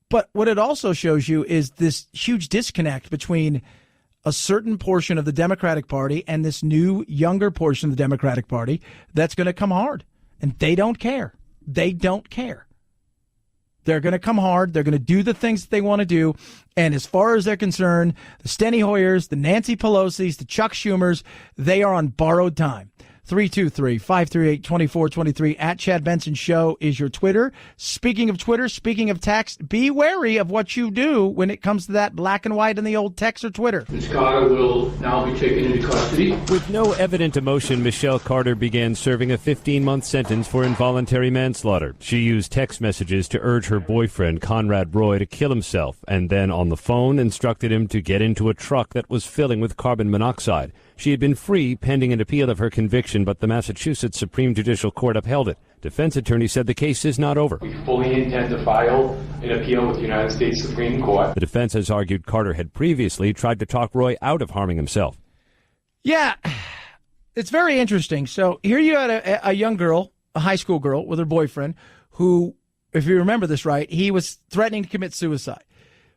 But what it also shows you is this huge disconnect between a certain portion of the Democratic Party and this new, younger portion of the Democratic Party that's going to come hard. And they don't care. They don't care. They're going to come hard. They're going to do the things that they want to do. And as far as they're concerned, the Steny Hoyers, the Nancy Pelosi's, the Chuck Schumers, they are on borrowed time. 323-538-2423 at Chad Benson Show is your Twitter. Speaking of Twitter, speaking of text, be wary of what you do when it comes to that black and white in the old text or Twitter. Ms. Carter will now be taken into custody. With no evident emotion, Michelle Carter began serving a 15-month sentence for involuntary manslaughter. She used text messages to urge her boyfriend, Conrad Roy, to kill himself, and then on the phone instructed him to get into a truck that was filling with carbon monoxide. She had been free pending an appeal of her conviction, but the Massachusetts Supreme Judicial Court upheld it. Defense attorney said the case is not over. We fully intend to file an appeal with the United States Supreme Court. The defense has argued Carter had previously tried to talk Roy out of harming himself. Yeah, it's very interesting. So here you had a young girl, a high school girl with her boyfriend who, if you remember this right, he was threatening to commit suicide.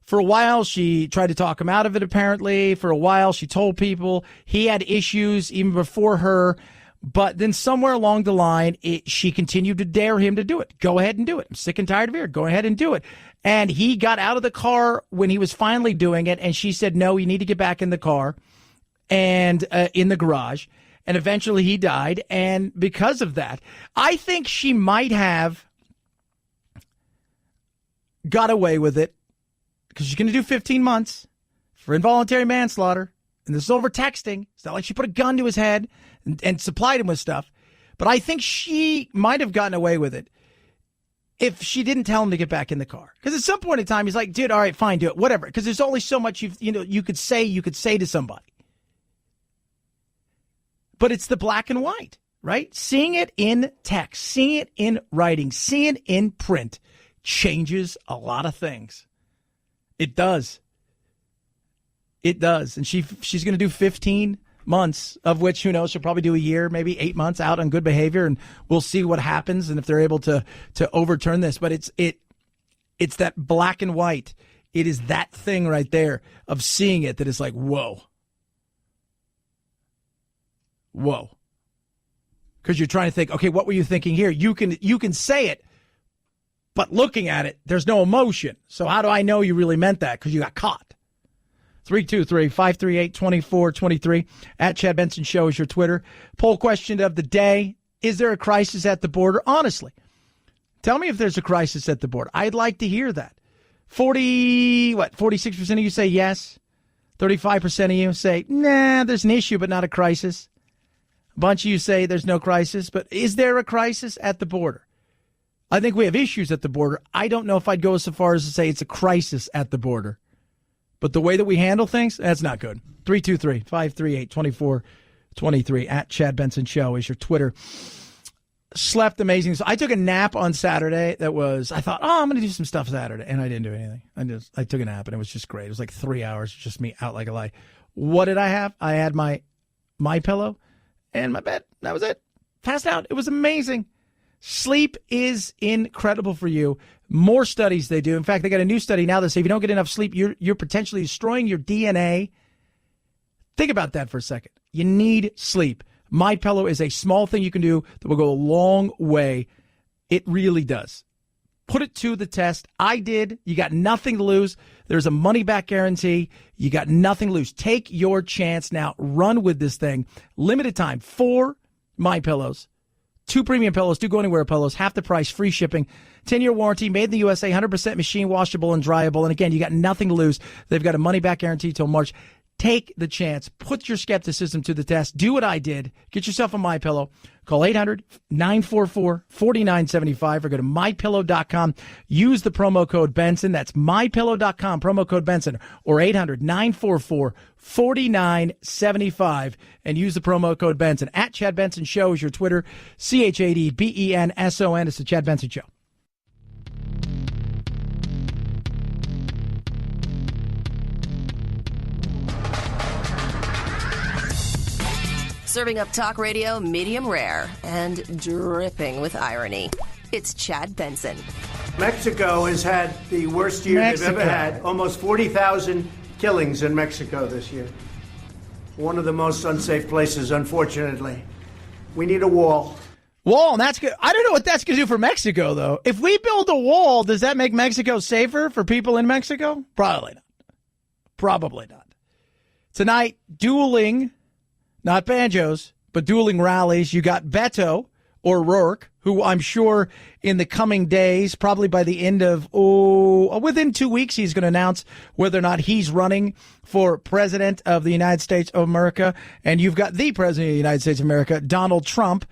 For a while, she tried to talk him out of it, apparently. For a while, she told people he had issues even before her. But then somewhere along the line, she continued to dare him to do it. Go ahead and do it. I'm sick and tired of it. Go ahead and do it. And he got out of the car when he was finally doing it. And she said, no, you need to get back in the car and in the garage. And eventually he died. And because of that, I think she might have got away with it. Because she's going to do 15 months for involuntary manslaughter. And this is over texting. It's not like she put a gun to his head and supplied him with stuff. But I think she might have gotten away with it if she didn't tell him to get back in the car. Because at some point in time, he's like, dude, all right, fine, do it, whatever. Because there's only so much you could say to somebody. But it's the black and white, right? Seeing it in text, seeing it in writing, seeing it in print changes a lot of things. It does. It does. And she's going to do 15 months, of which, who knows, she'll probably do a year, maybe 8 months out on good behavior, and we'll see what happens and if they're able to overturn this. But it's that black and white. It is that thing right there of seeing it that is like, whoa. Whoa. Because you're trying to think, okay, what were you thinking here? You can say it, but looking at it, there's no emotion. So how do I know you really meant that? Because you got caught. 323-538-2423. At Chad Benson Show is your Twitter. Poll question of the day. Is there a crisis at the border? Honestly, tell me if there's a crisis at the border. I'd like to hear that. 46% of you say yes. 35% of you say, nah, there's an issue, but not a crisis. A bunch of you say there's no crisis, but is there a crisis at the border? I think we have issues at the border. I don't know if I'd go so far as to say it's a crisis at the border. But the way that we handle things, that's not good. 323-538-2423. At Chad Benson Show is your Twitter. Slept amazing. So I took a nap on Saturday I thought, I'm going to do some stuff Saturday. And I didn't do anything. I took a nap and it was just great. It was like 3 hours, just me out like a light. What did I have? I had my pillow and my bed. That was it. Passed out. It was amazing. Sleep is incredible for you. More studies they do. In fact, they got a new study now that says if you don't get enough sleep, you're potentially destroying your DNA. Think about that for a second. You need sleep. MyPillow is a small thing you can do that will go a long way. It really does. Put it to the test. I did. You got nothing to lose. There's a money-back guarantee. You got nothing to lose. Take your chance now. Run with this thing. Limited time. 4 MyPillows. 2 premium pillows, 2 Go Anywhere pillows, half the price, free shipping, 10-year warranty, made in the USA, 100% machine washable and dryable. And again, you got nothing to lose. They've got a money-back guarantee till March. Take the chance. Put your skepticism to the test. Do what I did. Get yourself a MyPillow. Call 800-944-4975 or go to mypillow.com. Use the promo code Benson. That's mypillow.com, promo code Benson, or 800-944-4975 and use the promo code Benson. At Chad Benson Show is your Twitter. ChadBenson. It's the Chad Benson Show. Serving up talk radio medium rare and dripping with irony. It's Chad Benson. Mexico has had the worst year they've ever had. Almost 40,000 killings in Mexico this year. One of the most unsafe places, unfortunately. We need a wall. Wall, and that's good. I don't know what that's going to do for Mexico, though. If we build a wall, does that make Mexico safer for people in Mexico? Probably not. Probably not. Tonight, dueling, not banjos, but dueling rallies. You got Beto O'Rourke, who I'm sure in the coming days, probably by the end of, within 2 weeks, he's going to announce whether or not he's running for president of the United States of America. And you've got the president of the United States of America, Donald Trump,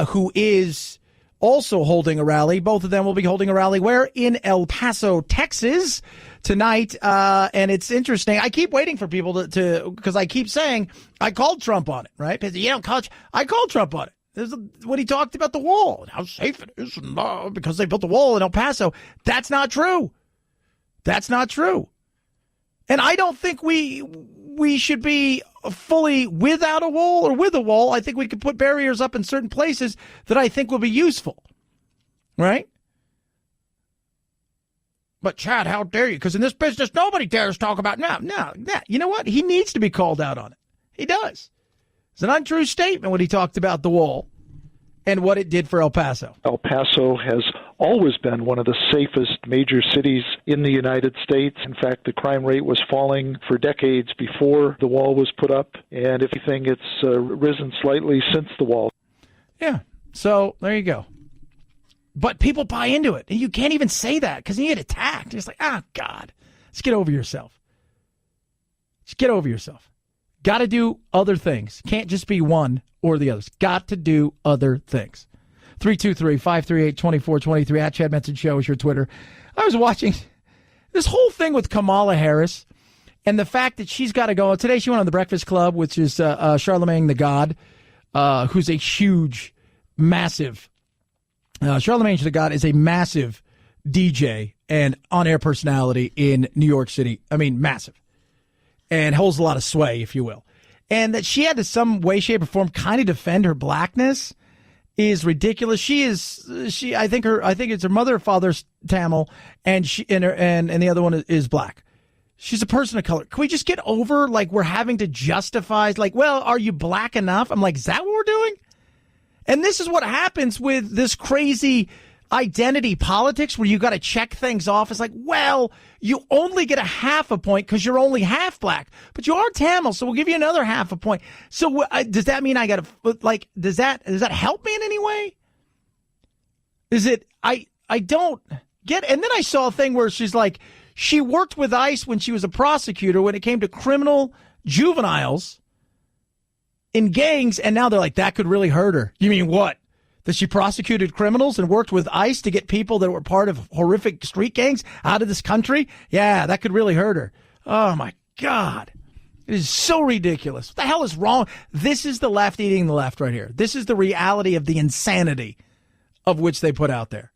who is also holding a rally. Both of them will be holding a rally where? In El Paso, Texas tonight. And it's interesting. I keep waiting for people to because I keep saying I called Trump on it, right? I called Trump on it. This is what he talked about the wall and how safe it is because they built the wall in El Paso. That's not true. That's not true. And I don't think we should be fully without a wall or with a wall. I think we could put barriers up in certain places that I think will be useful. Right? But, Chad, how dare you? Because in this business, nobody dares talk about no. You know what? He needs to be called out on it. He does. It's an untrue statement when he talked about the wall and what it did for El Paso. El Paso has always been one of the safest major cities in the United States. In fact, the crime rate was falling for decades before the wall was put up. And if anything, it's risen slightly since the wall. Yeah. So there you go. But people buy into it. And you can't even say that because you get attacked. It's like, God, let's get over yourself. Just get over yourself. Got to do other things. Can't just be one or the others. Got to do other things. 323-538-2423 at Chad Benson Show is your Twitter. I was watching this whole thing with Kamala Harris and the fact that she's got to go. Today she went on The Breakfast Club, which is Charlemagne the God, who's a huge, massive Charlemagne the God is a massive DJ and on-air personality in New York City. I mean, massive. And holds a lot of sway, if you will. And that she had to some way, shape, or form kind of defend her blackness is ridiculous. I think it's her mother or father's Tamil, and the other one is black. She's a person of color. Can we just get over, like, we're having to justify, like, well, are you black enough? I'm like, is that what we're doing? And this is what happens with this crazy identity politics where you got to check things off. It's like, well, you only get a half a point because you're only half black, but you are Tamil, so we'll give you another half a point. So does that mean I got to, like, does that help me in any way? Is it, I don't get, and then I saw a thing where she's like, she worked with ICE when she was a prosecutor when it came to criminal juveniles in gangs, and now they're like, that could really hurt her. You mean what? That she prosecuted criminals and worked with ICE to get people that were part of horrific street gangs out of this country? Yeah, that could really hurt her. Oh, my God. It is so ridiculous. What the hell is wrong? This is the left eating the left right here. This is the reality of the insanity of which they put out there.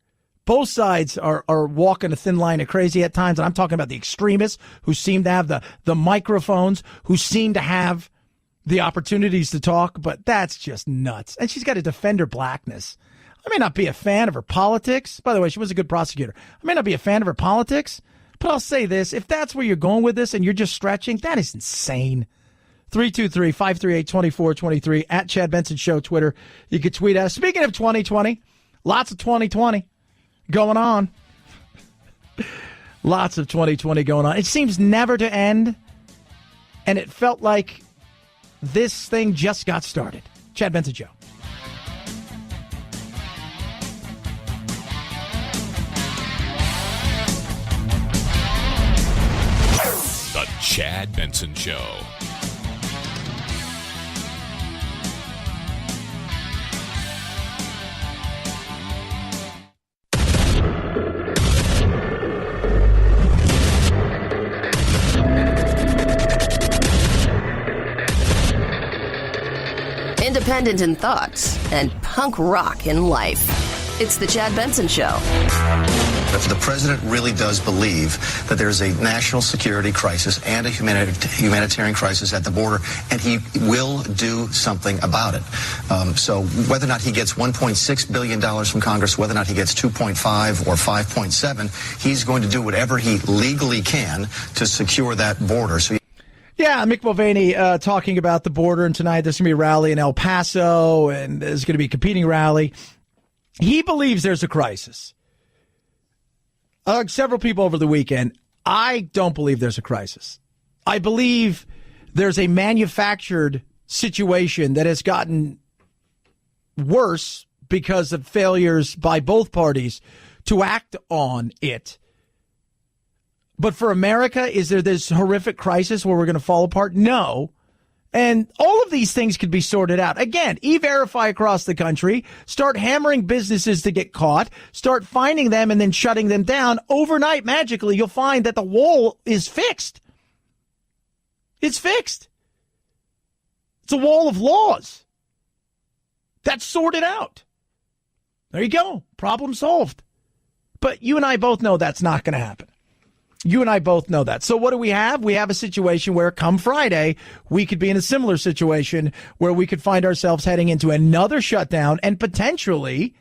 Both sides are walking a thin line of crazy at times, and I'm talking about the extremists who seem to have the microphones, who seem to have the opportunities to talk, but that's just nuts. And she's got to defend her blackness. I may not be a fan of her politics. By the way, she was a good prosecutor. I may not be a fan of her politics, but I'll say this. If that's where you're going with this and you're just stretching, that is insane. 323-538-2423 at Chad Benson Show, Twitter. You can tweet us. Speaking of 2020, lots of 2020 going on. Lots of 2020 going on. It seems never to end, and it felt like this thing just got started. Chad Benson Show. The Chad Benson Show. independent in thought, and punk rock in life. It's the Chad Benson Show. If the president really does believe that there's a national security crisis and a humanitarian crisis at the border, and he will do something about it. So whether or not he gets $1.6 billion from Congress, whether or not he gets 2.5 or 5.7, he's going to do whatever he legally can to secure that border. So yeah, Mick Mulvaney talking about the border, and tonight there's going to be a rally in El Paso, and there's going to be a competing rally. He believes there's a crisis. Several people over the weekend, I don't believe there's a crisis. I believe there's a manufactured situation that has gotten worse because of failures by both parties to act on it. But for America, is there this horrific crisis where we're going to fall apart? No. And all of these things could be sorted out. Again, E-Verify across the country, start hammering businesses to get caught, start finding them and then shutting them down. Overnight, magically, you'll find that the wall is fixed. It's fixed. It's a wall of laws. That's sorted out. There you go. Problem solved. But you and I both know that's not going to happen. You and I both know that. So what do we have? We have a situation where come Friday, we could be in a similar situation where we could find ourselves heading into another shutdown and potentially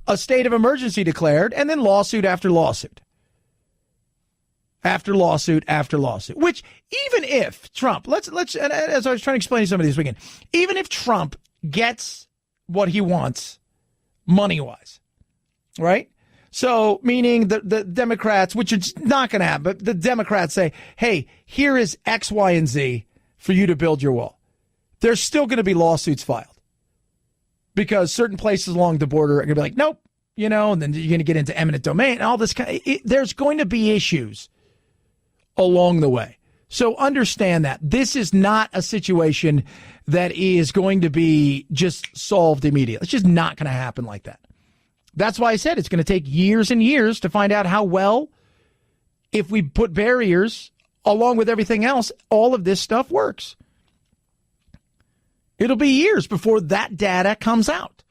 a state of emergency declared and then lawsuit after lawsuit. After lawsuit after lawsuit. Which even if Trump, let's and as I was trying to explain to somebody this weekend, even if Trump gets what he wants money-wise, right? So, meaning the Democrats, which is not going to happen, but the Democrats say, hey, here is X, Y, and Z for you to build your wall. There's still going to be lawsuits filed because certain places along the border are going to be like, nope, and then you're going to get into eminent domain and all this there's going to be issues along the way. So understand that this is not a situation that is going to be just solved immediately. It's just not going to happen like that. That's why I said it's going to take years and years to find out how well, if we put barriers along with everything else, all of this stuff works. It'll be years before that data comes out.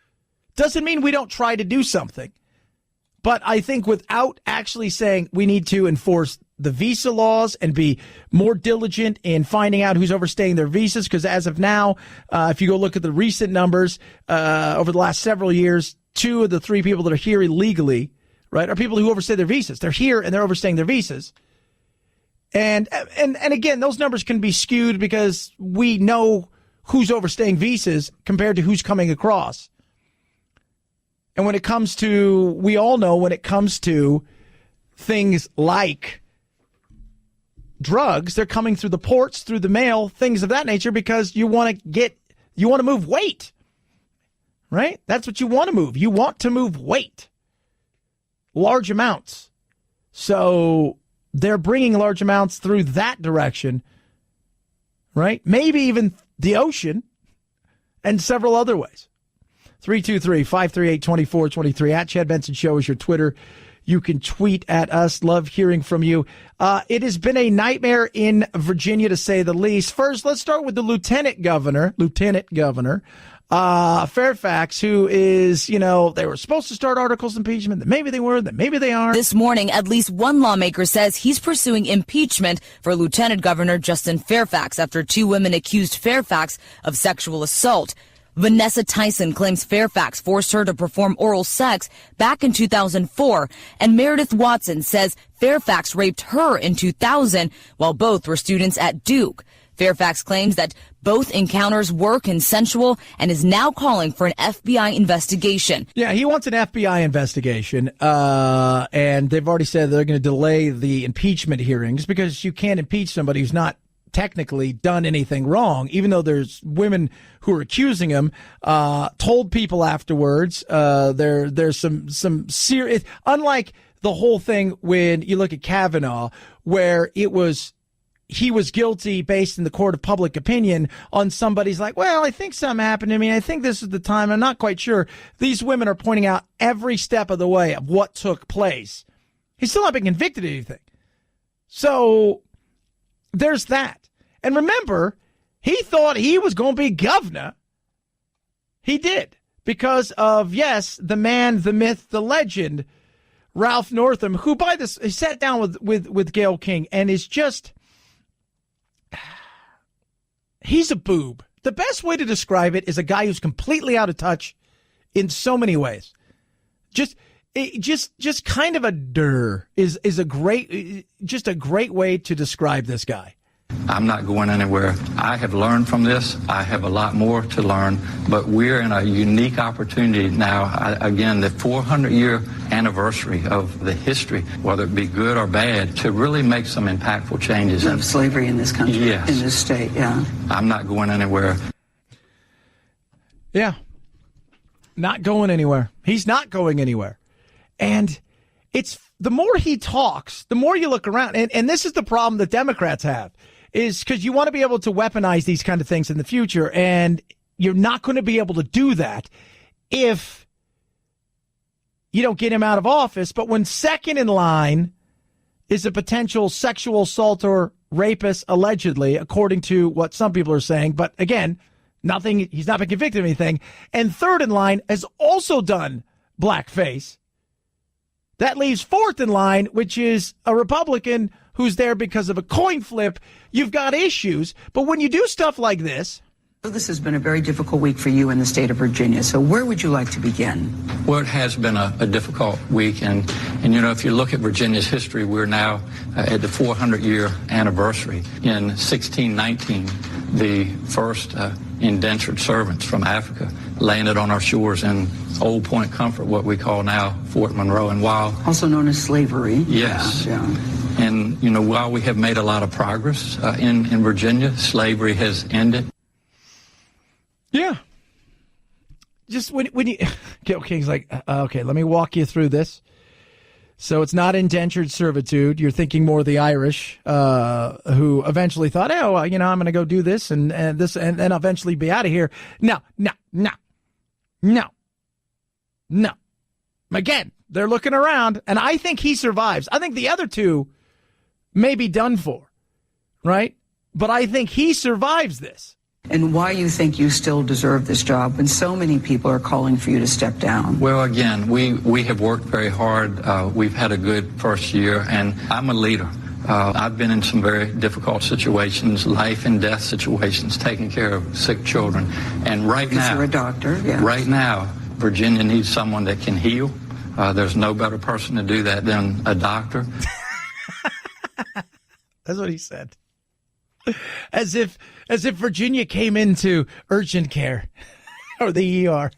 Doesn't mean we don't try to do something. But I think without actually saying we need to enforce the visa laws and be more diligent in finding out who's overstaying their visas, because as of now, if you go look at the recent numbers over the last several years, 2 of the 3 people that are here illegally, right, are people who overstay their visas. They're here and they're overstaying their visas. And again, those numbers can be skewed because we know who's overstaying visas compared to who's coming across. And when it comes to, we all know when it comes to things like drugs, they're coming through the ports, through the mail, things of that nature, because you want to move weight. Right? That's what you want to move. You want to move weight. Large amounts. So they're bringing large amounts through that direction. Right? Maybe even the ocean and several other ways. 323-538-2423. At Chad Benson Show is your Twitter. You can tweet at us. Love hearing from you. It has been a nightmare in Virginia, to say the least. First, let's start with the Lieutenant Governor, Fairfax, who is, they were supposed to start articles of impeachment, that maybe they were, that maybe they aren't. This morning, at least one lawmaker says he's pursuing impeachment for Lieutenant Governor Justin Fairfax after 2 women accused Fairfax of sexual assault. Vanessa Tyson claims Fairfax forced her to perform oral sex back in 2004, and Meredith Watson says Fairfax raped her in 2000 while both were students at Duke. Fairfax claims that both encounters were consensual and is now calling for an FBI investigation. Yeah, he wants an FBI investigation, and they've already said they're going to delay the impeachment hearings because you can't impeach somebody who's not technically done anything wrong, even though there's women who are accusing him, told people afterwards. There's some serious, unlike the whole thing when you look at Kavanaugh, where he was guilty based in the court of public opinion on somebody's like, well, I think something happened to me. I think this is the time. I'm not quite sure. These women are pointing out every step of the way of what took place. He's still not been convicted of anything. So there's that. And remember, He thought he was going to be governor. He did. Because of, yes, the man, the myth, the legend, Ralph Northam, who he sat down with Gayle King and is just, he's a boob. The best way to describe it is a guy who's completely out of touch in so many ways. Just kind of a is a great way to describe this guy. I'm not going anywhere. I have learned from this. I have a lot more to learn, but we're in a unique opportunity now. Again, the 400-year anniversary of the history, whether it be good or bad, to really make some impactful changes. Of slavery in this country, yes. In this state, yeah. I'm not going anywhere. Yeah. Not going anywhere. He's not going anywhere. And it's the more he talks, the more you look around. And this is the problem that Democrats have, is because you want to be able to weaponize these kind of things in the future. And you're not going to be able to do that if you don't get him out of office. But when second in line is a potential sexual assault or rapist, allegedly, according to what some people are saying. But again, he's not been convicted of anything. And third in line has also done blackface. That leaves fourth in line, which is a Republican who's there because of a coin flip. You've got issues. But when you do stuff like this. This has been a very difficult week for you in the state of Virginia. So where would you like to begin? Well, it has been a difficult week. And if you look at Virginia's history, we're now at the 400-year anniversary. In 1619, the first indentured servants from Africa landed on our shores in Old Point Comfort, what we call now Fort Monroe. And while also known as slavery. Yes. Yeah. And, while we have made a lot of progress in Virginia, slavery has ended. Yeah. Just when you, Gayle King's like, okay, let me walk you through this. So it's not indentured servitude. You're thinking more of the Irish, who eventually thought, I'm going to go do this and this and then eventually be out of here. No. Again, they're looking around, and I think he survives. I think the other two may be done for, right? But I think he survives this. And why you think you still deserve this job when so many people are calling for you to step down? Well, again, we have worked very hard. We've had a good first year, and I'm a leader. I've been in some very difficult situations, life and death situations, taking care of sick children. And right now, you're a doctor, yeah. Right now, Virginia needs someone that can heal. There's no better person to do that than a doctor. That's what he said. As if Virginia came into urgent care or the ER.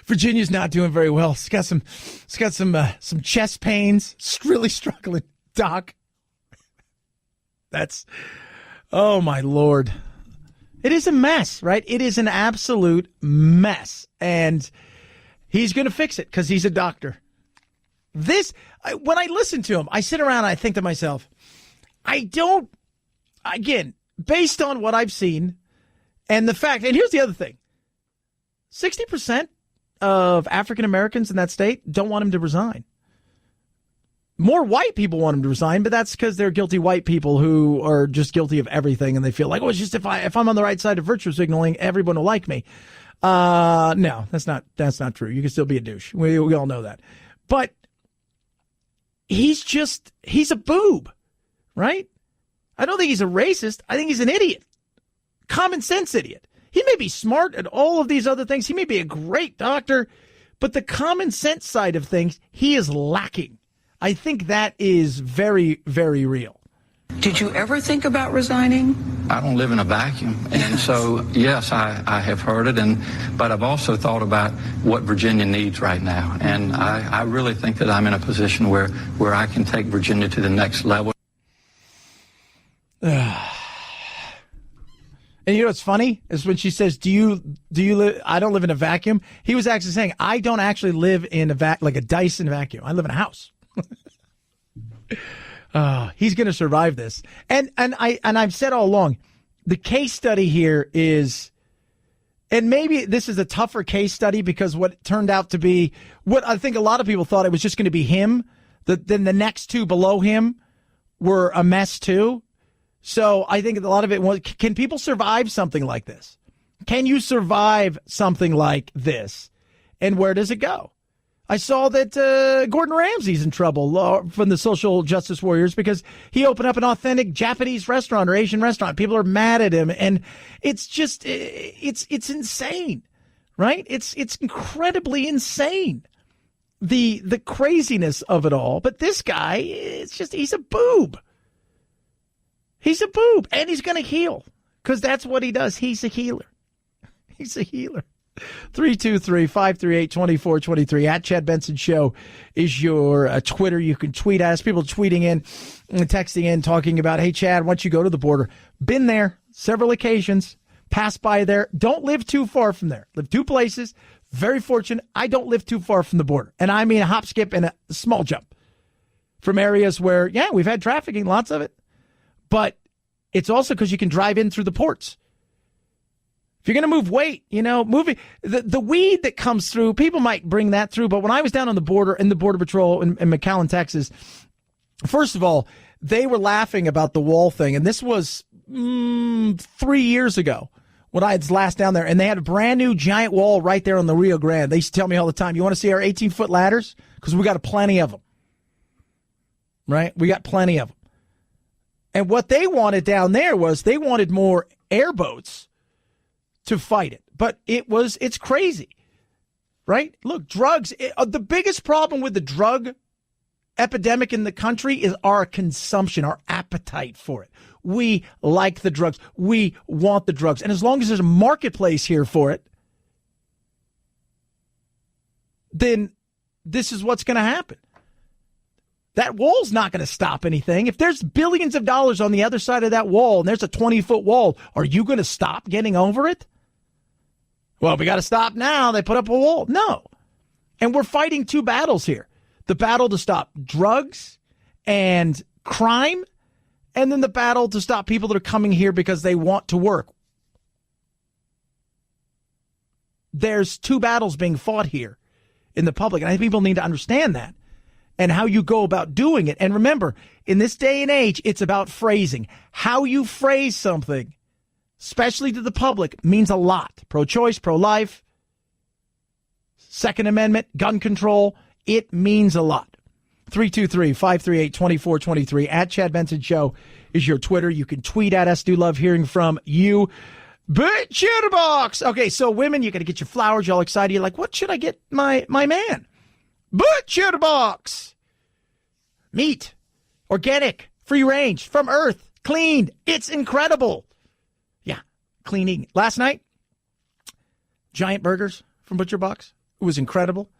Virginia's not doing very well. It's got some chest pains. It's really struggling. Doc. Oh my Lord. It is a mess, right? It is an absolute mess. And he's going to fix it because he's a doctor. When I listen to him, I sit around and I think to myself, again, based on what I've seen and the fact, and here's the other thing, 60% of African Americans in that state don't want him to resign. More white people want him to resign, but that's because they're guilty white people who are just guilty of everything, and they feel like, it's just if I'm on the right side of virtue signaling, everyone will like me. No, that's not true. You can still be a douche. We all know that. But he's a boob, right? I don't think he's a racist. I think he's an idiot. Common sense idiot. He may be smart at all of these other things. He may be a great doctor, but the common sense side of things, he is lacking. I think that is very, very real. Did you ever think about resigning? I don't live in a vacuum. And so, yes, I have heard it. But I've also thought about what Virginia needs right now. And I really think that I'm in a position where I can take Virginia to the next level. And you know what's funny is when she says, "Do you live? I don't live in a vacuum." He was actually saying, "I don't actually live in like a Dyson vacuum. I live in a house." He's going to survive this, and I've said all along, the case study here is, and maybe this is a tougher case study because what turned out to be what I think a lot of people thought it was just going to be him. Then the next two below him were a mess too. So I think a lot of it was, can people survive something like this? Can you survive something like this? And where does it go? I saw that Gordon Ramsay's in trouble from the social justice warriors because he opened up an authentic Japanese restaurant or Asian restaurant. People are mad at him, and it's just it's insane, right? It's incredibly insane, the craziness of it all. But this guy, he's a boob. He's a boob, and he's going to heal because that's what he does. He's a healer. He's a healer. 323-538-2423 at Chad Benson Show is your Twitter. You can tweet us. People tweeting in and texting in, talking about, hey, Chad, once you go to the border, been there several occasions, passed by there. Don't live too far from there. Live two places. Very fortunate. I don't live too far from the border. And I mean a hop, skip, and a small jump from areas where, yeah, we've had trafficking, lots of it. But it's also because you can drive in through the ports. If you're going to move weight, moving the weed that comes through, people might bring that through. But when I was down on the border in the Border Patrol in McAllen, Texas, first of all, they were laughing about the wall thing. And this was 3 years ago when I was last down there. And they had a brand new giant wall right there on the Rio Grande. They used to tell me all the time, you want to see our 18-foot ladders? Because we got plenty of them. Right? We got plenty of them. And what they wanted down there was they wanted more airboats to fight it. But it's crazy, right? Look, drugs, the biggest problem with the drug epidemic in the country is our consumption, our appetite for it. We like the drugs. We want the drugs. And as long as there's a marketplace here for it, then this is what's going to happen. That wall's not going to stop anything. If there's billions of dollars on the other side of that wall and there's a 20-foot wall, are you going to stop getting over it? Well, we got to stop now. They put up a wall. No. And we're fighting two battles here. The battle to stop drugs and crime, and then the battle to stop people that are coming here because they want to work. There's two battles being fought here in the public, and I think people need to understand that and how you go about doing it. And remember, in this day and age, it's about phrasing. How you phrase something, especially to the public, means a lot. Pro-choice, pro-life, Second Amendment, gun control, it means a lot. 323-538-2423 at Chad Benson Show is your Twitter. You can tweet at us. Do love hearing from you. But Chatterbox. Okay, so women, you got to get your flowers. You're all excited. You're like, what should I get my man? But Chatterbox. Meat. Organic. Free range. From Earth. Cleaned. It's incredible. Cleaning. Last night, giant burgers from Butcher Box. It was incredible.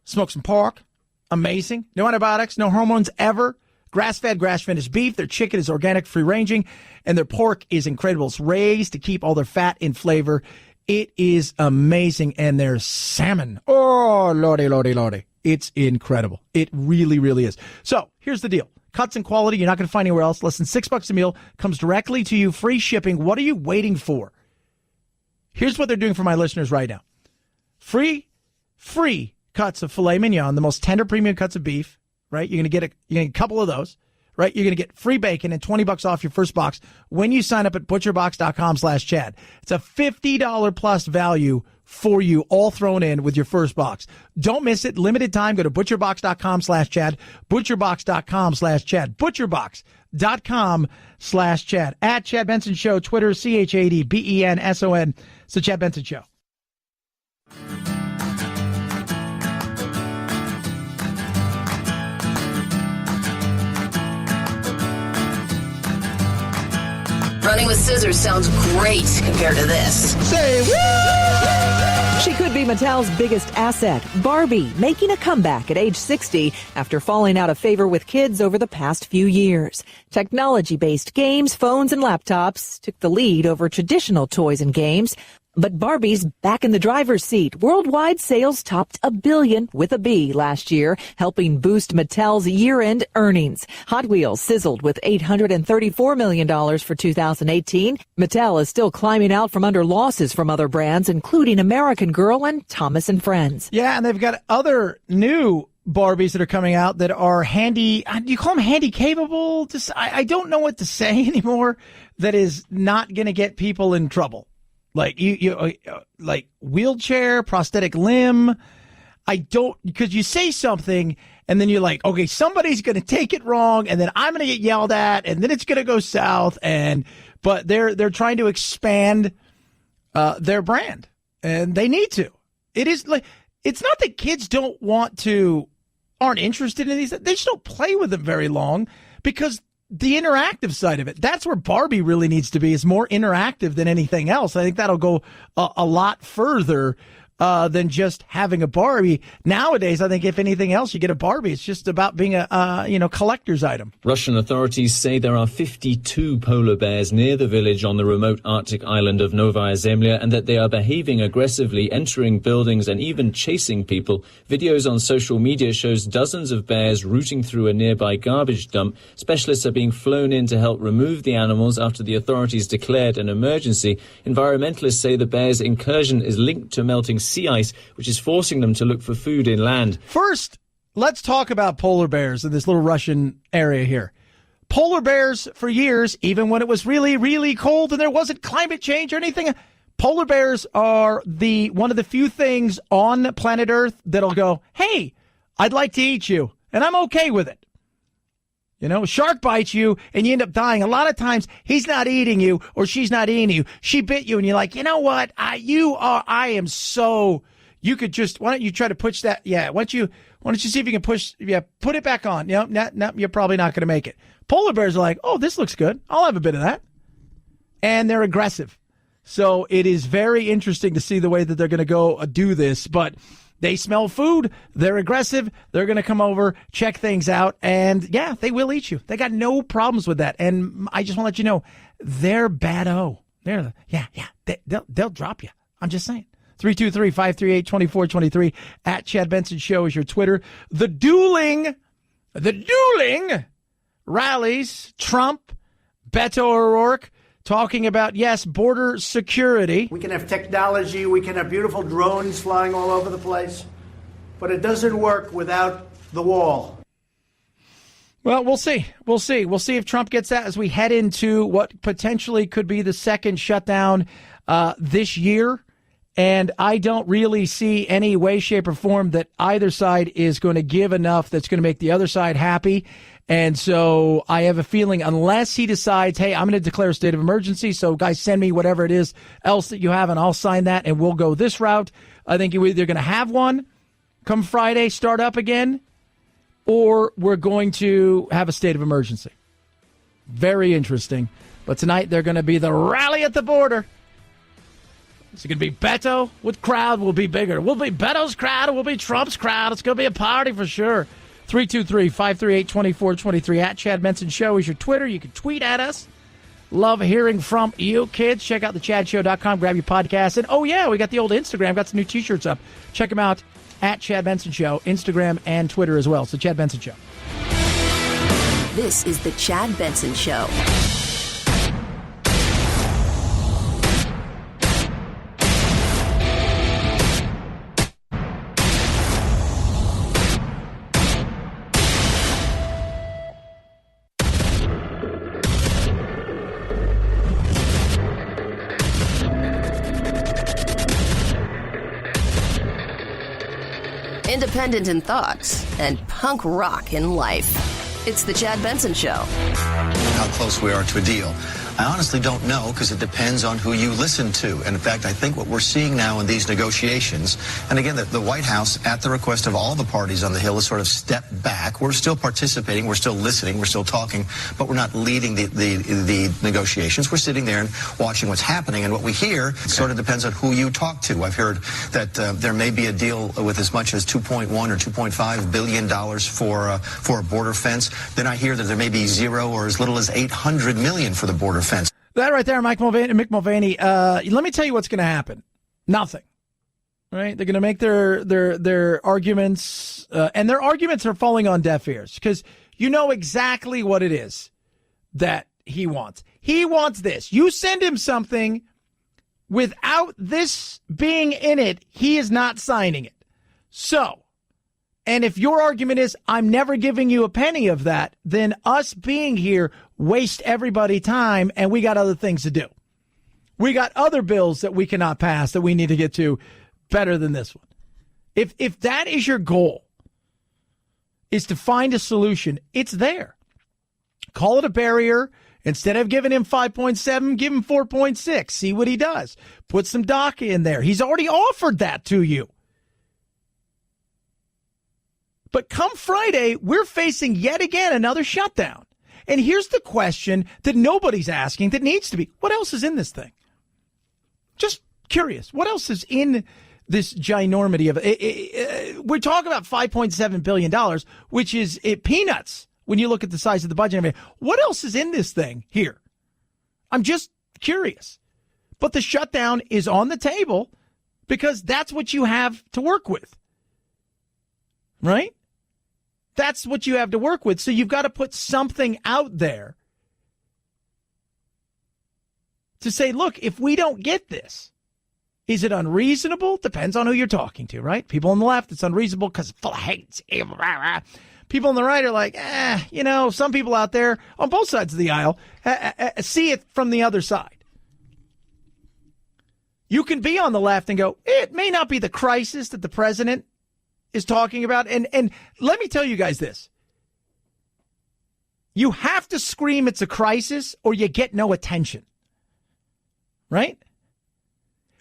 Smoked some pork. Amazing. No antibiotics, no hormones ever. Grass-fed, grass-finished beef. Their chicken is organic, free-ranging, and their pork is incredible. It's raised to keep all their fat in flavor. It is amazing. And their salmon. Oh, lordy, lordy, lordy. It's incredible. It really, really is. So here's the deal. Cuts and quality you're not going to find anywhere else. Less than $6 a meal. Comes directly to you. Free shipping. What are you waiting for? Here's what they're doing for my listeners right now. Free cuts of filet mignon, the most tender premium cuts of beef, right? You're going to get a couple of those, right? You're going to get free bacon and $20 off your first box when you sign up at butcherbox.com/Chad. It's a $50 plus value for you, all thrown in with your first box. Don't miss it. Limited time. Go to butcherbox.com/Chad. Butcherbox.com/Chad. Butcherbox.com/Chad. At Chad Benson Show. Twitter, ChadBenson. It's the Chad Benson Show. Running with scissors sounds great compared to this. Say what? She could be Mattel's biggest asset, Barbie, making a comeback at age 60 after falling out of favor with kids over the past few years. Technology-based games, phones, and laptops took the lead over traditional toys and games. But Barbie's back in the driver's seat. Worldwide sales topped $1 billion with a B last year, helping boost Mattel's year-end earnings. Hot Wheels sizzled with $834 million for 2018. Mattel is still climbing out from under losses from other brands, including American Girl and Thomas & Friends. Yeah, and they've got other new Barbies that are coming out that are handy. Do you call them handy capable? I don't know what to say anymore. That is not going to get people in trouble. Like like wheelchair, prosthetic limb. Because you say something and then you're like, okay, somebody's going to take it wrong and then I'm going to get yelled at and then it's going to go south. But they're trying to expand their brand and they need to. It's not that kids aren't interested in these. They just don't play with them very long because the interactive side of it, that's where Barbie really needs to be, is more interactive than anything else. I think that'll go a lot further than just having a Barbie. Nowadays, I think if anything else, you get a Barbie. It's just about being a collector's item. Russian authorities say there are 52 polar bears near the village on the remote Arctic island of Novaya Zemlya and that they are behaving aggressively, entering buildings and even chasing people. Videos on social media shows dozens of bears rooting through a nearby garbage dump. Specialists are being flown in to help remove the animals after the authorities declared an emergency. Environmentalists say the bears' incursion is linked to melting sea ice, which is forcing them to look for food inland. First, let's talk about polar bears in this little Russian area here. Polar bears, for years, even when it was really, really cold and there wasn't climate change or anything, polar bears are one of the few things on planet Earth that'll go, hey, I'd like to eat you, and I'm okay with it. You know, a shark bites you and you end up dying. A lot of times he's not eating you or she's not eating you. She bit you and you're like, you know what? You could just, why don't you try to push that? Yeah. Why don't you see if you can put it back on. No, you're probably not going to make it. Polar bears are like, oh, this looks good. I'll have a bit of that. And they're aggressive. So it is very interesting to see the way that they're going to go do this, but they smell food. They're aggressive. They're going to come over, check things out, and yeah, they will eat you. They got no problems with that. And I just want to let you know, they're bad-o. They'll drop you. I'm just saying. 323-538-2423 at Chad Benson Show is your Twitter. The dueling rallies. Trump, Beto O'Rourke, talking about, yes, border security. We can have technology, we can have beautiful drones flying all over the place, but it doesn't work without the wall. Well, we'll see. We'll see if Trump gets that as we head into what potentially could be the second shutdown this year. And I don't really see any way, shape, or form that either side is going to give enough that's going to make the other side happy. And so I have a feeling unless he decides, hey, I'm going to declare a state of emergency, so guys, send me whatever it is else that you have, and I'll sign that, and we'll go this route. I think you're either going to have one come Friday, start up again, or we're going to have a state of emergency. Very interesting. But tonight they're going to be the rally at the border. It's going to be Beto with crowd will be bigger. We'll be Beto's crowd. It will be Trump's crowd. It's going to be a party for sure. 323-538-2423 at Chad Benson Show is your Twitter. You can tweet at us. Love hearing from you kids. Check out thechadshow.com. Grab your podcast. And, oh, yeah, we got the old Instagram. Got some new T-shirts up. Check them out at Chad Benson Show. Instagram and Twitter as well. It's the Chad Benson Show. This is the Chad Benson Show. Independent in thoughts and punk rock in life. It's the Chad Benson Show. How close we are to a deal. I honestly don't know because it depends on who you listen to. And in fact, I think what we're seeing now in these negotiations, and again, the White House, at the request of all the parties on the Hill, has sort of stepped back. We're still participating, we're still listening, we're still talking, but we're not leading the negotiations. We're sitting there and watching what's happening. And what we hear sort of depends on who you talk to. I've heard that there may be a deal with as much as $2.1 or $2.5 billion for a border fence. Then I hear that there may be zero or as little as $800 million for the border fence. That right there, Mick Mulvaney. Let me tell you what's going to happen. Nothing. Right? They're going to make their arguments, and their arguments are falling on deaf ears because you know exactly what it is that he wants. He wants this. You send him something without this being in it, he is not signing it. So, And if your argument is, I'm never giving you a penny of that, then us being here waste everybody time, and we got other things to do. We got other bills that we cannot pass that we need to get to better than this one. If that is your goal, is to find a solution, it's there. Call it a barrier. Instead of giving him 5.7, give him 4.6. See what he does. Put some DACA in there. He's already offered that to you. But come Friday, we're facing yet again another shutdown. And here's the question that nobody's asking that needs to be. What else is in this thing? Just curious. What else is in this ginormity of it? We're talking about $5.7 billion, which is peanuts when you look at the size of the budget. I mean, what else is in this thing here? I'm just curious. But the shutdown is on the table because that's what you have to work with. Right? That's what you have to work with. So you've got to put something out there to say, look, if we don't get this, is it unreasonable? Depends on who you're talking to, right? People on the left, it's unreasonable because it's full of hate. People on the right are like, some people out there on both sides of the aisle see it from the other side. You can be on the left and go, it may not be the crisis that the president is talking about. And let me tell you guys this. You have to scream it's a crisis or you get no attention. Right?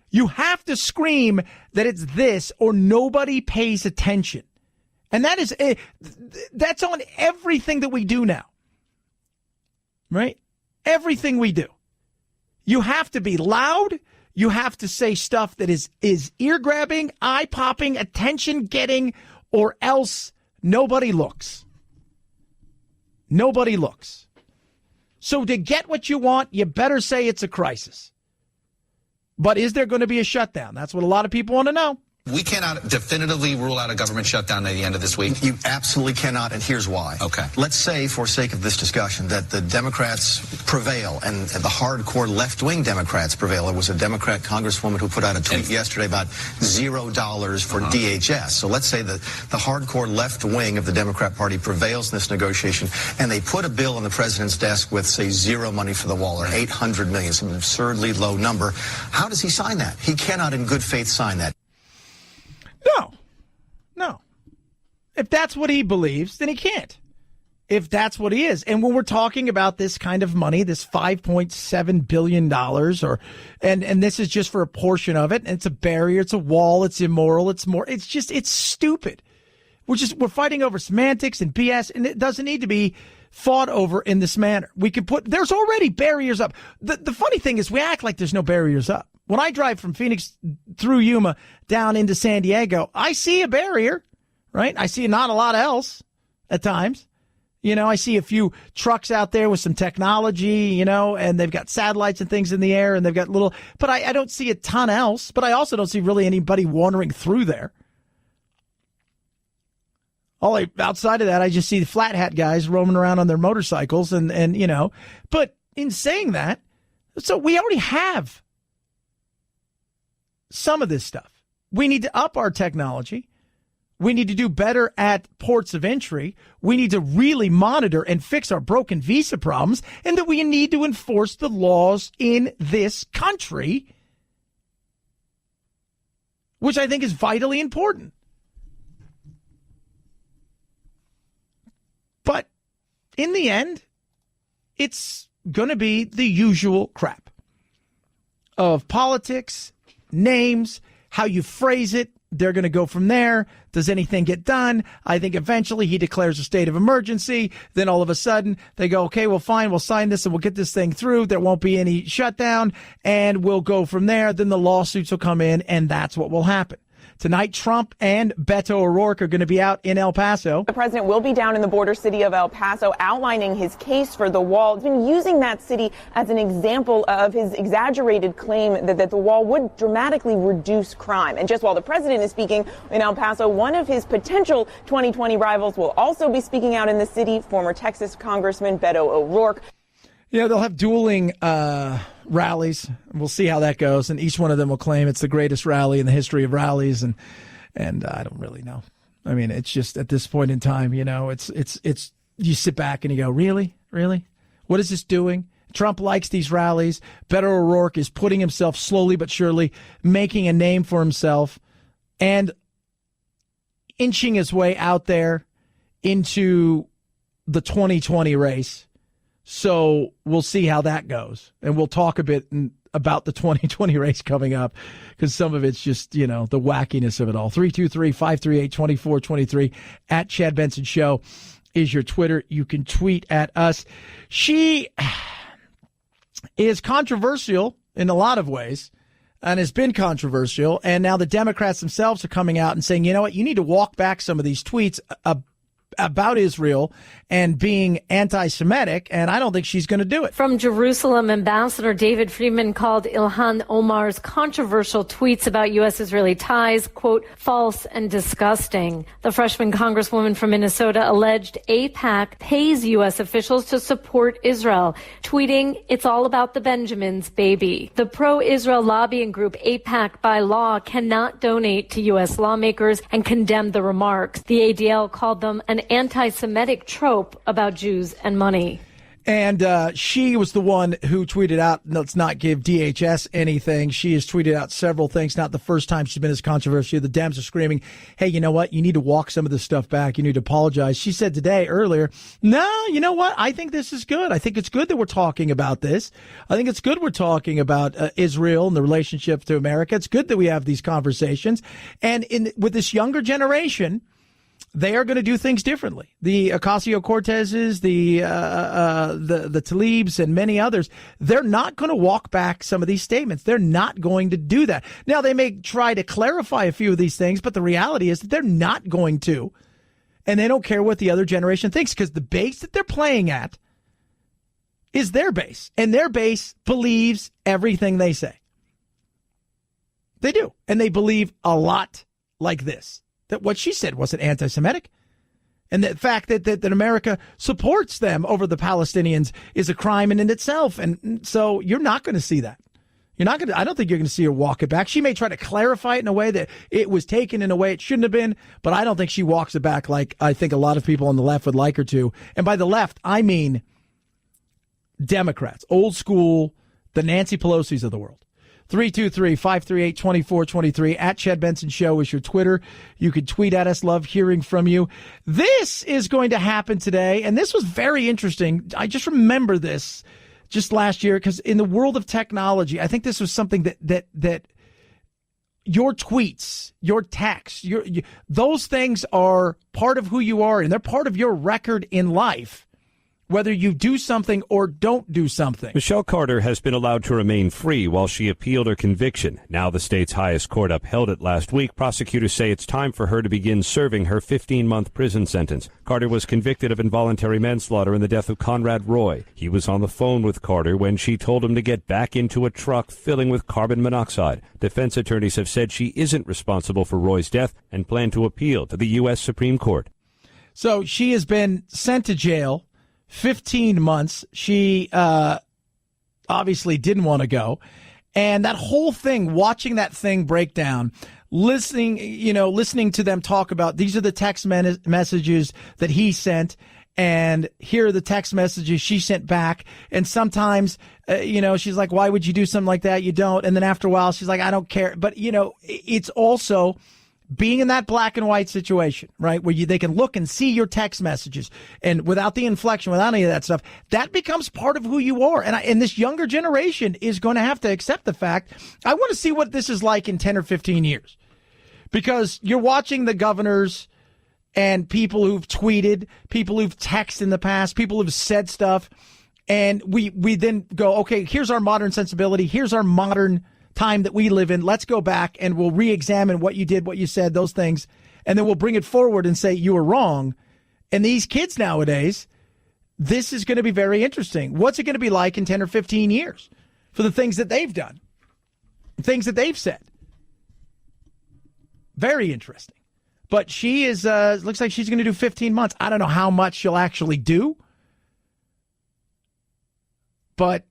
You have to scream that it's this or nobody pays attention. And that's on everything that we do now. Right? Everything we do. You have to be loud. You have to say stuff that is ear-grabbing, eye-popping, attention-getting, or else nobody looks. Nobody looks. So to get what you want, you better say it's a crisis. But is there going to be a shutdown? That's what a lot of people want to know. We cannot definitively rule out a government shutdown at the end of this week. You absolutely cannot, and here's why. Okay. Let's say, for sake of this discussion, that the Democrats prevail and the hardcore left-wing Democrats prevail. There was a Democrat congresswoman who put out a tweet yesterday about $0 for DHS. So let's say that the hardcore left wing of the Democrat Party prevails in this negotiation, and they put a bill on the president's desk with, say, zero money for the wall, or $800 million, some absurdly low number. How does he sign that? He cannot in good faith sign that. No. If that's what he believes, then he can't. If that's what he is. And when we're talking about this kind of money, this $5.7 billion, and this is just for a portion of it, and it's a barrier, it's a wall, it's immoral, it's stupid. We're fighting over semantics and BS, and it doesn't need to be fought over in this manner. There's already barriers up. The funny thing is we act like there's no barriers up. When I drive from Phoenix through Yuma down into San Diego, I see a barrier, right? I see not a lot else at times. I see a few trucks out there with some technology, and they've got satellites and things in the air, and they've got but I don't see a ton else, but I also don't see really anybody wandering through there. Outside of that, I just see the flat hat guys roaming around on their motorcycles but in saying that, so we already have some of this stuff. We need to up our technology. We need to do better at ports of entry. We need to really monitor and fix our broken visa problems, and that we need to enforce the laws in this country, which I think is vitally important. But in the end, it's going to be the usual crap of politics, names, how you phrase it. They're going to go from there. Does anything get done? I think eventually he declares a state of emergency. Then all of a sudden they go, okay, well, fine, we'll sign this and we'll get this thing through. There won't be any shutdown, and we'll go from there. Then the lawsuits will come in, and that's what will happen. Tonight, Trump and Beto O'Rourke are going to be out in El Paso. The president will be down in the border city of El Paso outlining his case for the wall. He's been using that city as an example of his exaggerated claim that the wall would dramatically reduce crime. And just while the president is speaking in El Paso, one of his potential 2020 rivals will also be speaking out in the city, former Texas Congressman Beto O'Rourke. Yeah, they'll have dueling rallies. We'll see how that goes. And each one of them will claim it's the greatest rally in the history of rallies. And I don't really know. I mean, it's just at this point in time, it's you sit back and you go, really? What is this doing? Trump likes these rallies. Beto O'Rourke is putting himself slowly but surely, making a name for himself and inching his way out there into the 2020 race. So we'll see how that goes. And we'll talk a bit about the 2020 race coming up because some of it's just, the wackiness of it all. 323-538-2423 at Chad Benson Show is your Twitter. You can tweet at us. She is controversial in a lot of ways and has been controversial. And now the Democrats themselves are coming out and saying, you know what, you need to walk back some of these tweets about Israel and being anti-Semitic, and I don't think she's going to do it. From Jerusalem, Ambassador David Friedman called Ilhan Omar's controversial tweets about U.S.-Israeli ties, quote, false and disgusting. The freshman congresswoman from Minnesota alleged AIPAC pays U.S. officials to support Israel, tweeting, it's all about the Benjamins, baby. The pro-Israel lobbying group AIPAC by law cannot donate to U.S. lawmakers and condemned the remarks. The ADL called them an anti-Semitic trope about Jews and money. And she was the one who tweeted out, let's not give DHS anything. She has tweeted out several things. Not the first time she's been as controversial. The Dems are screaming, hey, you know what? You need to walk some of this stuff back. You need to apologize. She said today, earlier, no, you know what? I think this is good. I think it's good that we're talking about this. I think it's good we're talking about Israel and the relationship to America. It's good that we have these conversations. And with this younger generation, they are going to do things differently. The Ocasio-Cortezes, the Tlaibs, and many others, they're not going to walk back some of these statements. They're not going to do that. Now, they may try to clarify a few of these things, but the reality is that they're not going to. And they don't care what the other generation thinks because the base that they're playing at is their base. And their base believes everything they say. They do. And they believe a lot like this. That what she said wasn't anti-Semitic. And the fact that America supports them over the Palestinians is a crime in itself. And so you're not going to see that. I don't think you're going to see her walk it back. She may try to clarify it in a way that it was taken in a way it shouldn't have been, but I don't think she walks it back like I think a lot of people on the left would like her to. And by the left, I mean Democrats, old school, the Nancy Pelosi's of the world. 323-538-2423 at Chad Benson Show is your Twitter. You can tweet at us. Love hearing from you. This is going to happen today, and this was very interesting. I just remember this just last year because in the world of technology, I think this was something that your tweets, your texts, those things are part of who you are, and they're part of your record in life. Whether you do something or don't do something. Michelle Carter has been allowed to remain free while she appealed her conviction. Now the state's highest court upheld it last week. Prosecutors say it's time for her to begin serving her 15-month prison sentence. Carter was convicted of involuntary manslaughter in the death of Conrad Roy. He was on the phone with Carter when she told him to get back into a truck filling with carbon monoxide. Defense attorneys have said she isn't responsible for Roy's death and plan to appeal to the U.S. Supreme Court. So she has been sent to jail. 15 months. She obviously didn't want to go. And that whole thing, watching that thing break down, listening to them talk about these are the text messages that he sent, and here are the text messages she sent back. And sometimes, she's like, why would you do something like that? You don't. And then after a while, she's like, I don't care. But, it's also being in that black and white situation, right, where they can look and see your text messages and without the inflection, without any of that stuff, that becomes part of who you are. And this younger generation is going to have to accept the fact. I want to see what this is like in 10 or 15 years, because you're watching the governors and people who've tweeted, people who've texted in the past, people who've said stuff. And we then go, okay, here's our modern sensibility. Here's our modern time that we live in. Let's go back and we'll re-examine what you did, what you said, those things, and then we'll bring it forward and say you were wrong. And these kids nowadays, this is going to be very interesting. What's it going to be like in 10 or 15 years for the things that they've done, things that they've said? Very interesting. But she is, looks like she's going to do 15 months. I don't know how much she'll actually do, but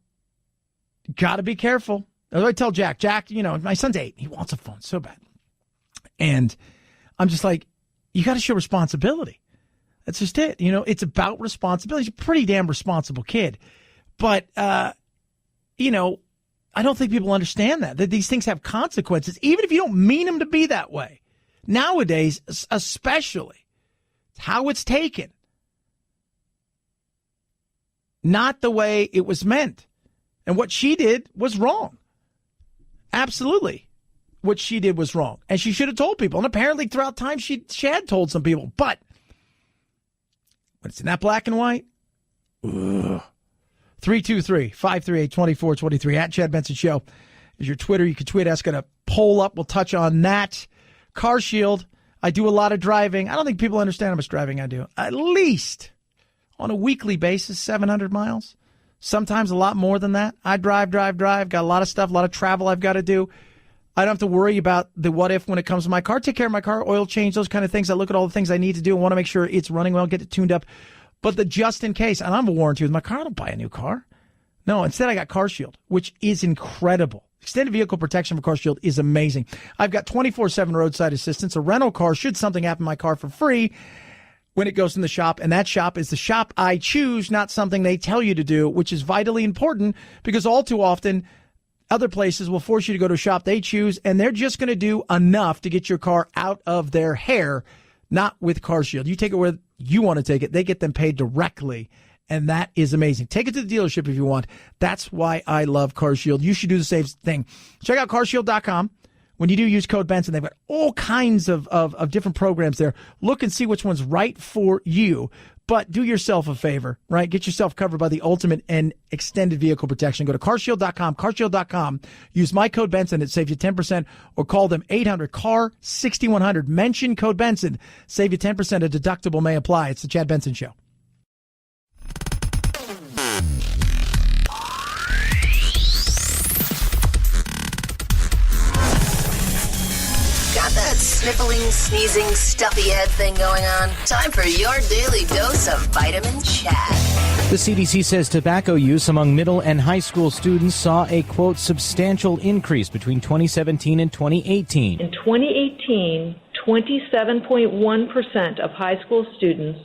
got to be careful. I tell Jack, my son's 8. He wants a phone so bad. And I'm just like, you got to show responsibility. That's just it. You know, it's about responsibility. He's a pretty damn responsible kid. But, you know, I don't think people understand that these things have consequences, even if you don't mean them to be that way. Nowadays, especially, how it's taken. Not the way it was meant. And what she did was wrong. Absolutely. What she did was wrong. And she should have told people. And apparently throughout time, she had told some people. But when it's in that black and white, 323-538-2423 at Chad Benson Show is your Twitter. You can tweet us. Got a poll up. We'll touch on that. Car Shield. I do a lot of driving. I don't think people understand how much driving I do. At least on a weekly basis, 700 miles. Sometimes a lot more than that. I drive. Got a lot of stuff, a lot of travel I've got to do. I don't have to worry about the what if when it comes to my car. Take care of my car, oil change, those kind of things. I look at all the things I need to do and want to make sure it's running well, get it tuned up. But the just in case, and I have a warranty with my car. I don't buy a new car. No, instead I got Car Shield, which is incredible. Extended vehicle protection for Car Shield is amazing. I've got 24/7 roadside assistance. A rental car, should something happen to my car, for free when it goes in the shop. And that shop is the shop I choose, not something they tell you to do, which is vitally important because all too often other places will force you to go to a shop they choose, and they're just going to do enough to get your car out of their hair, not with Car Shield. You take it where you want to take it. They get them paid directly, and that is amazing. Take it to the dealership if you want. That's why I love Car Shield. You should do the same thing. Check out carshield.com. When you do use code Benson, they've got all kinds of different programs there. Look and see which one's right for you. But do yourself a favor, right? Get yourself covered by the ultimate and extended vehicle protection. Go to carshield.com, carshield.com. Use my code Benson. It saves you 10%, or call them 800-CAR-6100. Mention code Benson. Save you 10%. A deductible may apply. It's the Chad Benson Show. Got that sniffling, sneezing, stuffy head thing going on? Time for your daily dose of Vitamin Chad. The CDC says tobacco use among middle and high school students saw a, quote, substantial increase between 2017 and 2018. In 2018, 27.1% of high school students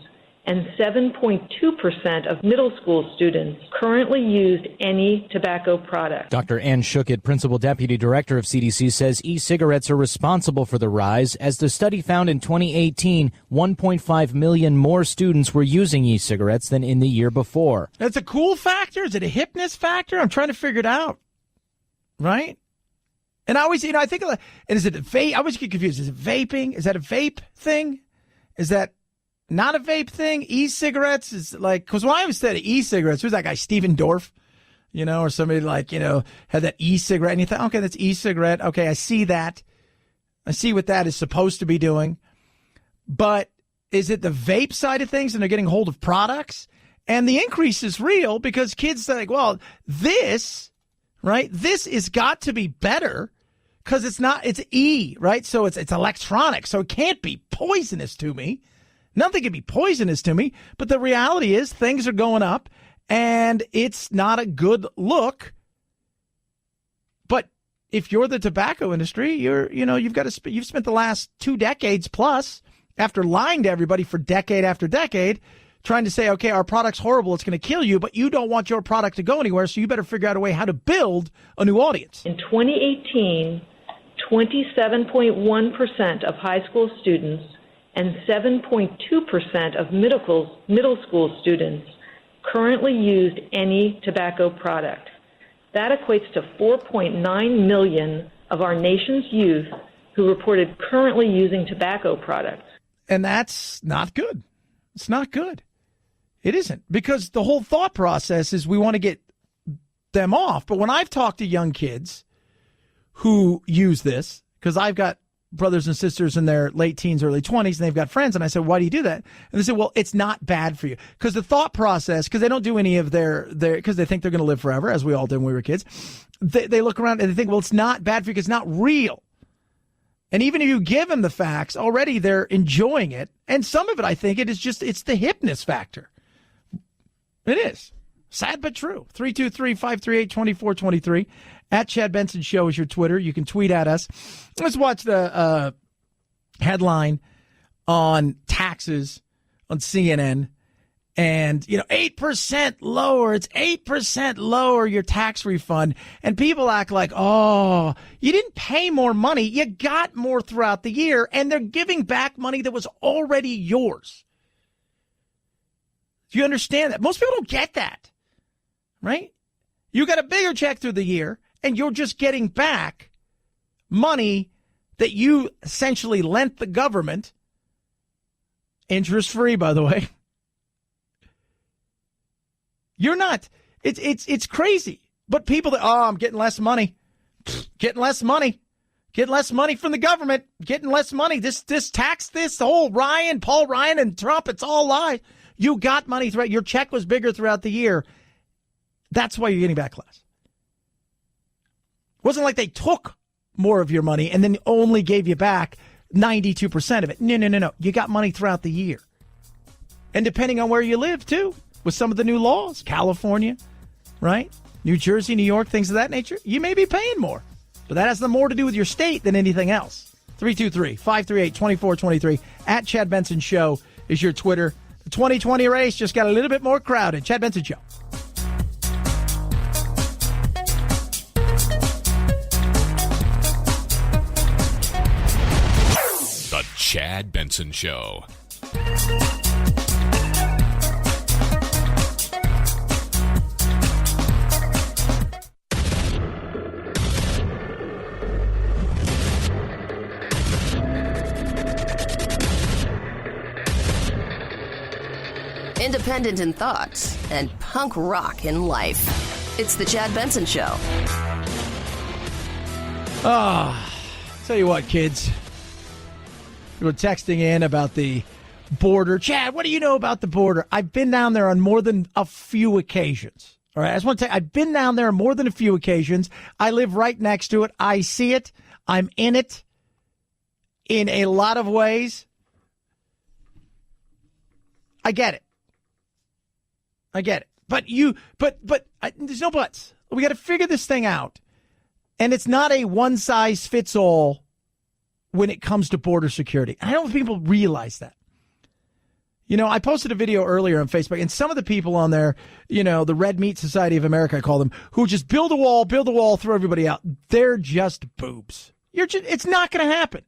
and 7.2% of middle school students currently used any tobacco product. Dr. Ann Schuckett, Principal Deputy Director of CDC, says e-cigarettes are responsible for the rise. As the study found in 2018, 1.5 million more students were using e-cigarettes than in the year before. That's a cool factor? Is it a hipness factor? I'm trying to figure it out. Right? And I always, I think, and is it vape? I always get confused. Is it vaping? Is that a vape thing? Is that not a vape thing? E-cigarettes is like, because when I was studying e-cigarettes, who's that guy, Steven Dorff, or somebody had that e-cigarette, and you thought, okay, that's e-cigarette. Okay, I see that. I see what that is supposed to be doing. But is it the vape side of things, and they're getting hold of products? And the increase is real because kids are like, well, this is got to be better because it's E, right? So it's electronic, so it can't be poisonous to me. Nothing can be poisonous to me, but the reality is things are going up, and it's not a good look. But if you're the tobacco industry, you've spent the last 2 decades plus, after lying to everybody for decade after decade, trying to say, okay, our product's horrible, it's going to kill you, but you don't want your product to go anywhere, so you better figure out a way how to build a new audience. In 2018, 27.1% of high school students and 7.2% of middle school students currently used any tobacco product. That equates to 4.9 million of our nation's youth who reported currently using tobacco products. And that's not good. It's not good. It isn't, because the whole thought process is we want to get them off. But when I've talked to young kids who use this, because I've got brothers and sisters in their late teens, early 20s, and they've got friends. And I said, why do you do that? And they said, well, it's not bad for you. Because the thought process, because they don't do any of because they think they're going to live forever, as we all did when we were kids. They look around and they think, well, it's not bad for you because it's not real. And even if you give them the facts, already they're enjoying it. And some of it, I think, it's the hipness factor. It is. Sad but true. 323-538-2423. At Chad Benson Show is your Twitter. You can tweet at us. Let's watch the headline on taxes on CNN. And, 8% lower. It's 8% lower your tax refund. And people act like, oh, you didn't pay more money. You got more throughout the year. And they're giving back money that was already yours. Do you understand that? Most people don't get that, right? You got a bigger check through the year, and you're just getting back money that you essentially lent the government. Interest-free, by the way. You're not. It's crazy. But people that, I'm getting less money. Getting less money. Getting less money from the government. Getting less money. This tax, this whole Paul Ryan and Trump, it's all lies. You got money throughout. Your check was bigger throughout the year. That's why you're getting back less. It wasn't like they took more of your money and then only gave you back 92% of it. No. You got money throughout the year. And depending on where you live, too. With some of the new laws, California, right? New Jersey, New York, things of that nature, you may be paying more. But that has more to do with your state than anything else. 323-538-2423. At Chad Benson Show is your Twitter. The 2020 race just got a little bit more crowded. Chad Benson Show. The Chad Benson Show. Independent in thoughts and punk rock in life. It's the Chad Benson Show. Tell you what, kids. You were texting in about the border. Chad, what do you know about the border? I've been down there on more than a few occasions. All right, I just want to tell you, I've been down there on more than a few occasions. I live right next to it. I see it. I'm in it in a lot of ways. I get it. But there's no buts. We got to figure this thing out. And it's not a one size fits all when it comes to border security. I don't think people realize that. I posted a video earlier on Facebook, and some of the people on there, the Red Meat Society of America, I call them, who just build a wall, throw everybody out. They're just boobs. It's not going to happen.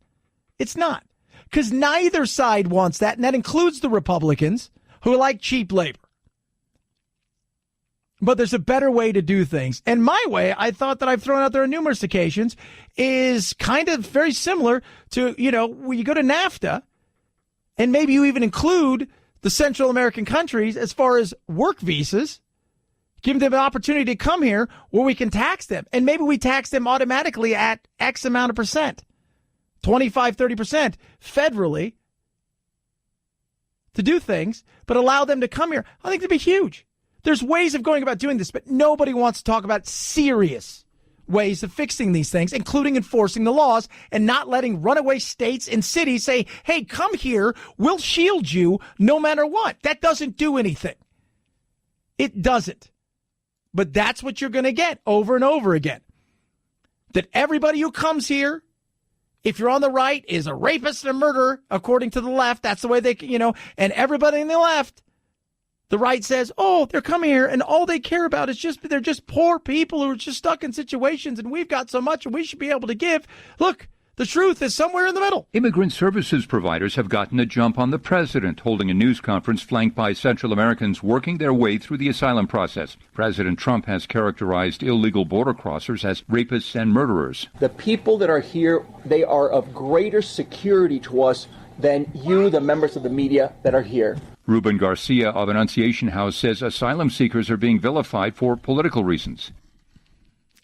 It's not. Because neither side wants that, and that includes the Republicans who like cheap labor. But there's a better way to do things. And my way, I thought that I've thrown out there on numerous occasions, is kind of very similar to, when you go to NAFTA, and maybe you even include the Central American countries as far as work visas, give them an opportunity to come here where we can tax them. And maybe we tax them automatically at X amount of percent, 25, 30% federally to do things, but allow them to come here. I think it'd be huge. There's ways of going about doing this, but nobody wants to talk about serious ways of fixing these things, including enforcing the laws and not letting runaway states and cities say, hey, come here, we'll shield you no matter what. That doesn't do anything. It doesn't. But that's what you're going to get over and over again. That everybody who comes here, if you're on the right, is a rapist and a murderer, according to the left. That's the way they, and everybody on the left, the right says, oh, they're coming here, and all they care about is they're just poor people who are just stuck in situations, and we've got so much, and we should be able to give. Look, the truth is somewhere in the middle. Immigrant services providers have gotten a jump on the president, holding a news conference flanked by Central Americans working their way through the asylum process. President Trump has characterized illegal border crossers as rapists and murderers. The people that are here, they are of greater security to us than you, the members of the media that are here. Ruben Garcia of Annunciation House says asylum seekers are being vilified for political reasons.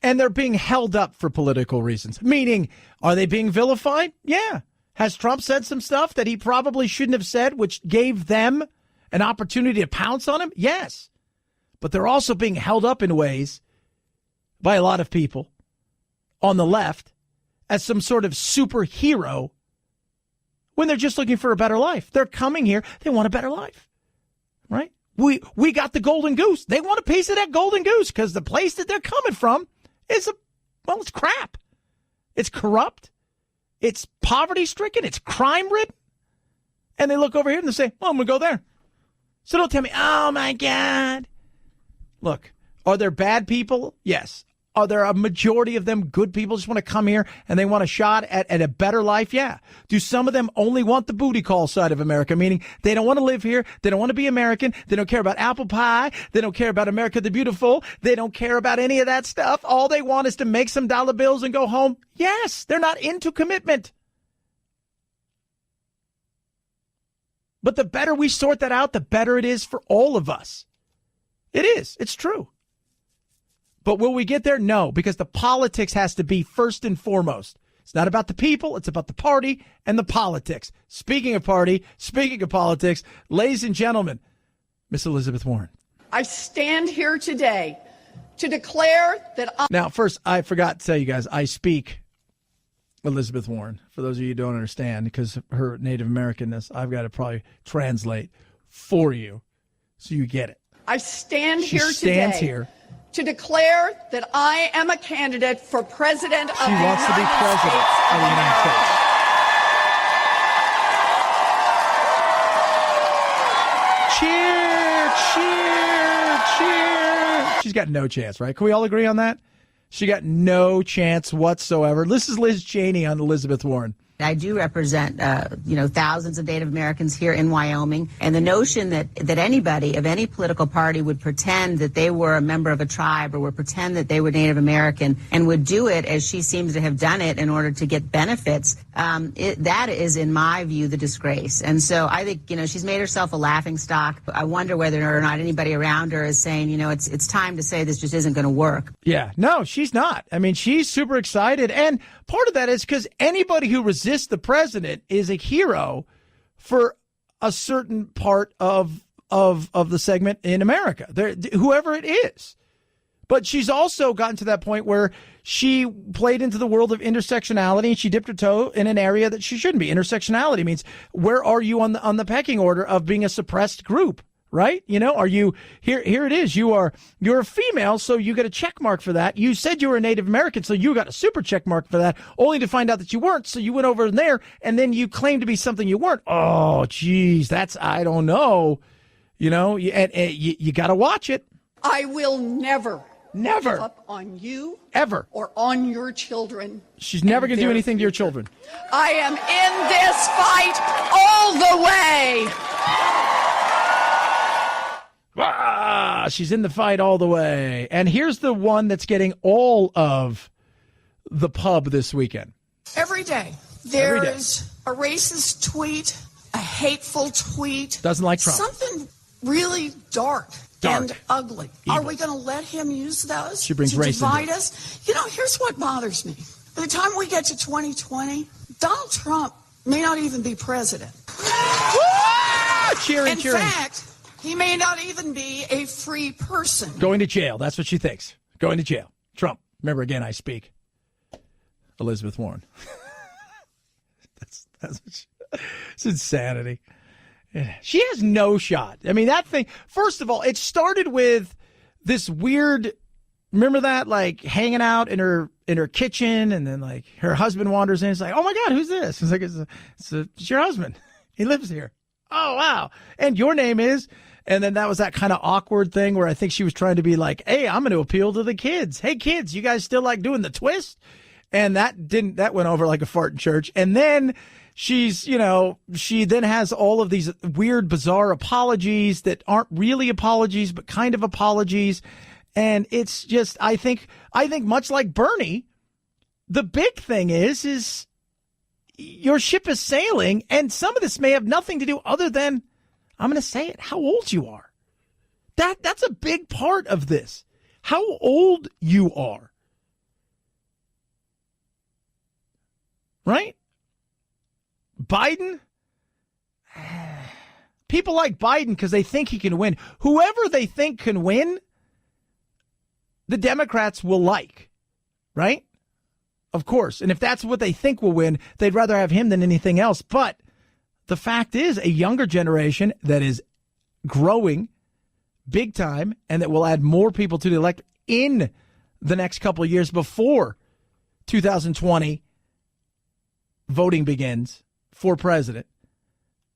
And they're being held up for political reasons. Meaning, are they being vilified? Yeah. Has Trump said some stuff that he probably shouldn't have said, which gave them an opportunity to pounce on him? Yes. But they're also being held up in ways by a lot of people on the left as some sort of superhero when they're just looking for a better life. They're coming here. They want a better life, right? We got the golden goose. They want a piece of that golden goose because the place that they're coming from is it's crap. It's corrupt. It's poverty-stricken. It's crime-ridden. And they look over here and they say, well, I'm going to go there. So don't tell me, oh, my God. Look, are there bad people? Yes. Are there a majority of them good people just want to come here and they want a shot at a better life? Yeah. Do some of them only want the booty call side of America, meaning they don't want to live here. They don't want to be American. They don't care about apple pie. They don't care about America the Beautiful. They don't care about any of that stuff. All they want is to make some dollar bills and go home. Yes, they're not into commitment. But the better we sort that out, the better it is for all of us. It is. It's true. But will we get there? No, because the politics has to be first and foremost. It's not about the people. It's about the party and the politics. Speaking of party, speaking of politics, ladies and gentlemen, Miss Elizabeth Warren. I stand here today to declare that Now, first, I forgot to tell you guys, I speak Elizabeth Warren. For those of you who don't understand, because of her Native Americanness, I've got to probably translate for you so you get it. I stand She here stands today here. to declare that I am a candidate for president of the She wants to be United president States of the United States. Cheer, cheer, cheer. She's got no chance, right? Can we all agree on that? She got no chance whatsoever. This is Liz Cheney on Elizabeth Warren. I do represent, thousands of Native Americans here in Wyoming. And the notion that anybody of any political party would pretend that they were a member of a tribe or would pretend that they were Native American and would do it as she seems to have done it in order to get benefits, that is, in my view, the disgrace. And so I think, she's made herself a laughingstock. I wonder whether or not anybody around her is saying, it's time to say this just isn't going to work. Yeah, no, she's not. I mean, she's super excited. And part of that is because anybody who resists the president is a hero for a certain part of the segment in America, whoever it is. But she's also gotten to that point where she played into the world of intersectionality and she dipped her toe in an area that she shouldn't be. Intersectionality means where are you on the pecking order of being a suppressed group? Right? Are you here? Here it is. You're a female, so you get a check mark for that. You said you were a Native American, so you got a super check mark for that, only to find out that you weren't. So you went over there and then you claimed to be something you weren't. Oh, geez, I don't know. You got to watch it. I will never give up on you ever or on your children. She's never going to do anything to your children. I am in this fight all the way. She's in the fight all the way. And here's the one that's getting all of the pub this weekend. Every day there is a racist tweet, a hateful tweet. Doesn't like Trump. Something really dark. And ugly. Evil. Are we going to let him use those She brings to race divide into it. us? Here's what bothers me. By the time we get to 2020, Donald Trump may not even be president. Cheering, In fact, he may not even be a free person. Going to jail. That's what she thinks. Going to jail. Trump. Remember, again, I speak. Elizabeth Warren. that's it's insanity. Yeah. She has no shot. I mean, that thing, first of all, it started with this weird, remember that, like hanging out in her kitchen, and then like her husband wanders in. It's like, oh my God, who's this? It's like, it's your husband. He lives here. Oh, wow. And your name is, and then that was that kind of awkward thing where I think she was trying to be like, hey, I'm going to appeal to the kids. Hey, kids, you guys still like doing the twist? And that went over like a fart in church. And then she then has all of these weird, bizarre apologies that aren't really apologies, but kind of apologies. And it's just, I think much like Bernie, the big thing is your ship is sailing, and some of this may have nothing to do other than, I'm going to say it, how old you are. That's a big part of this. How old you are. Right? Biden? People like Biden because they think he can win. Whoever they think can win, the Democrats will like. Right? Of course. And if that's what they think will win, they'd rather have him than anything else. But the fact is, a younger generation that is growing big time and that will add more people to the electorate in the next couple of years before 2020 voting begins for president,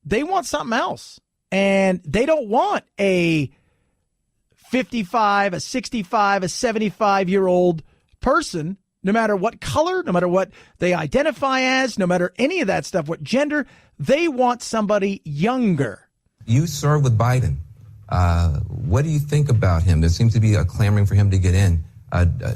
They want something else. And they don't want a 55, a 65, a 75-year-old person, no matter what color, no matter what they identify as, no matter any of that stuff, what gender. They want somebody younger. You serve with Biden. What do you think about him? There seems to be a clamoring for him to get in.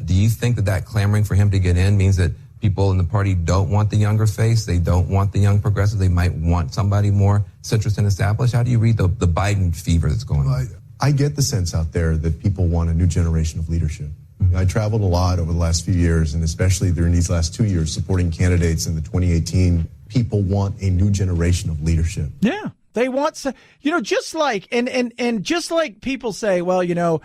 Do you think that clamoring for him to get in means that people in the party don't want the younger face? They don't want the young progressive? They might want somebody more centrist and established? How do you read the Biden fever that's going on? I get the sense out there that people want a new generation of leadership. I traveled a lot over the last few years, and especially during these last 2 years supporting candidates in the 2018. People want a new generation of leadership. Yeah. They want, just like, and just like people say, well, you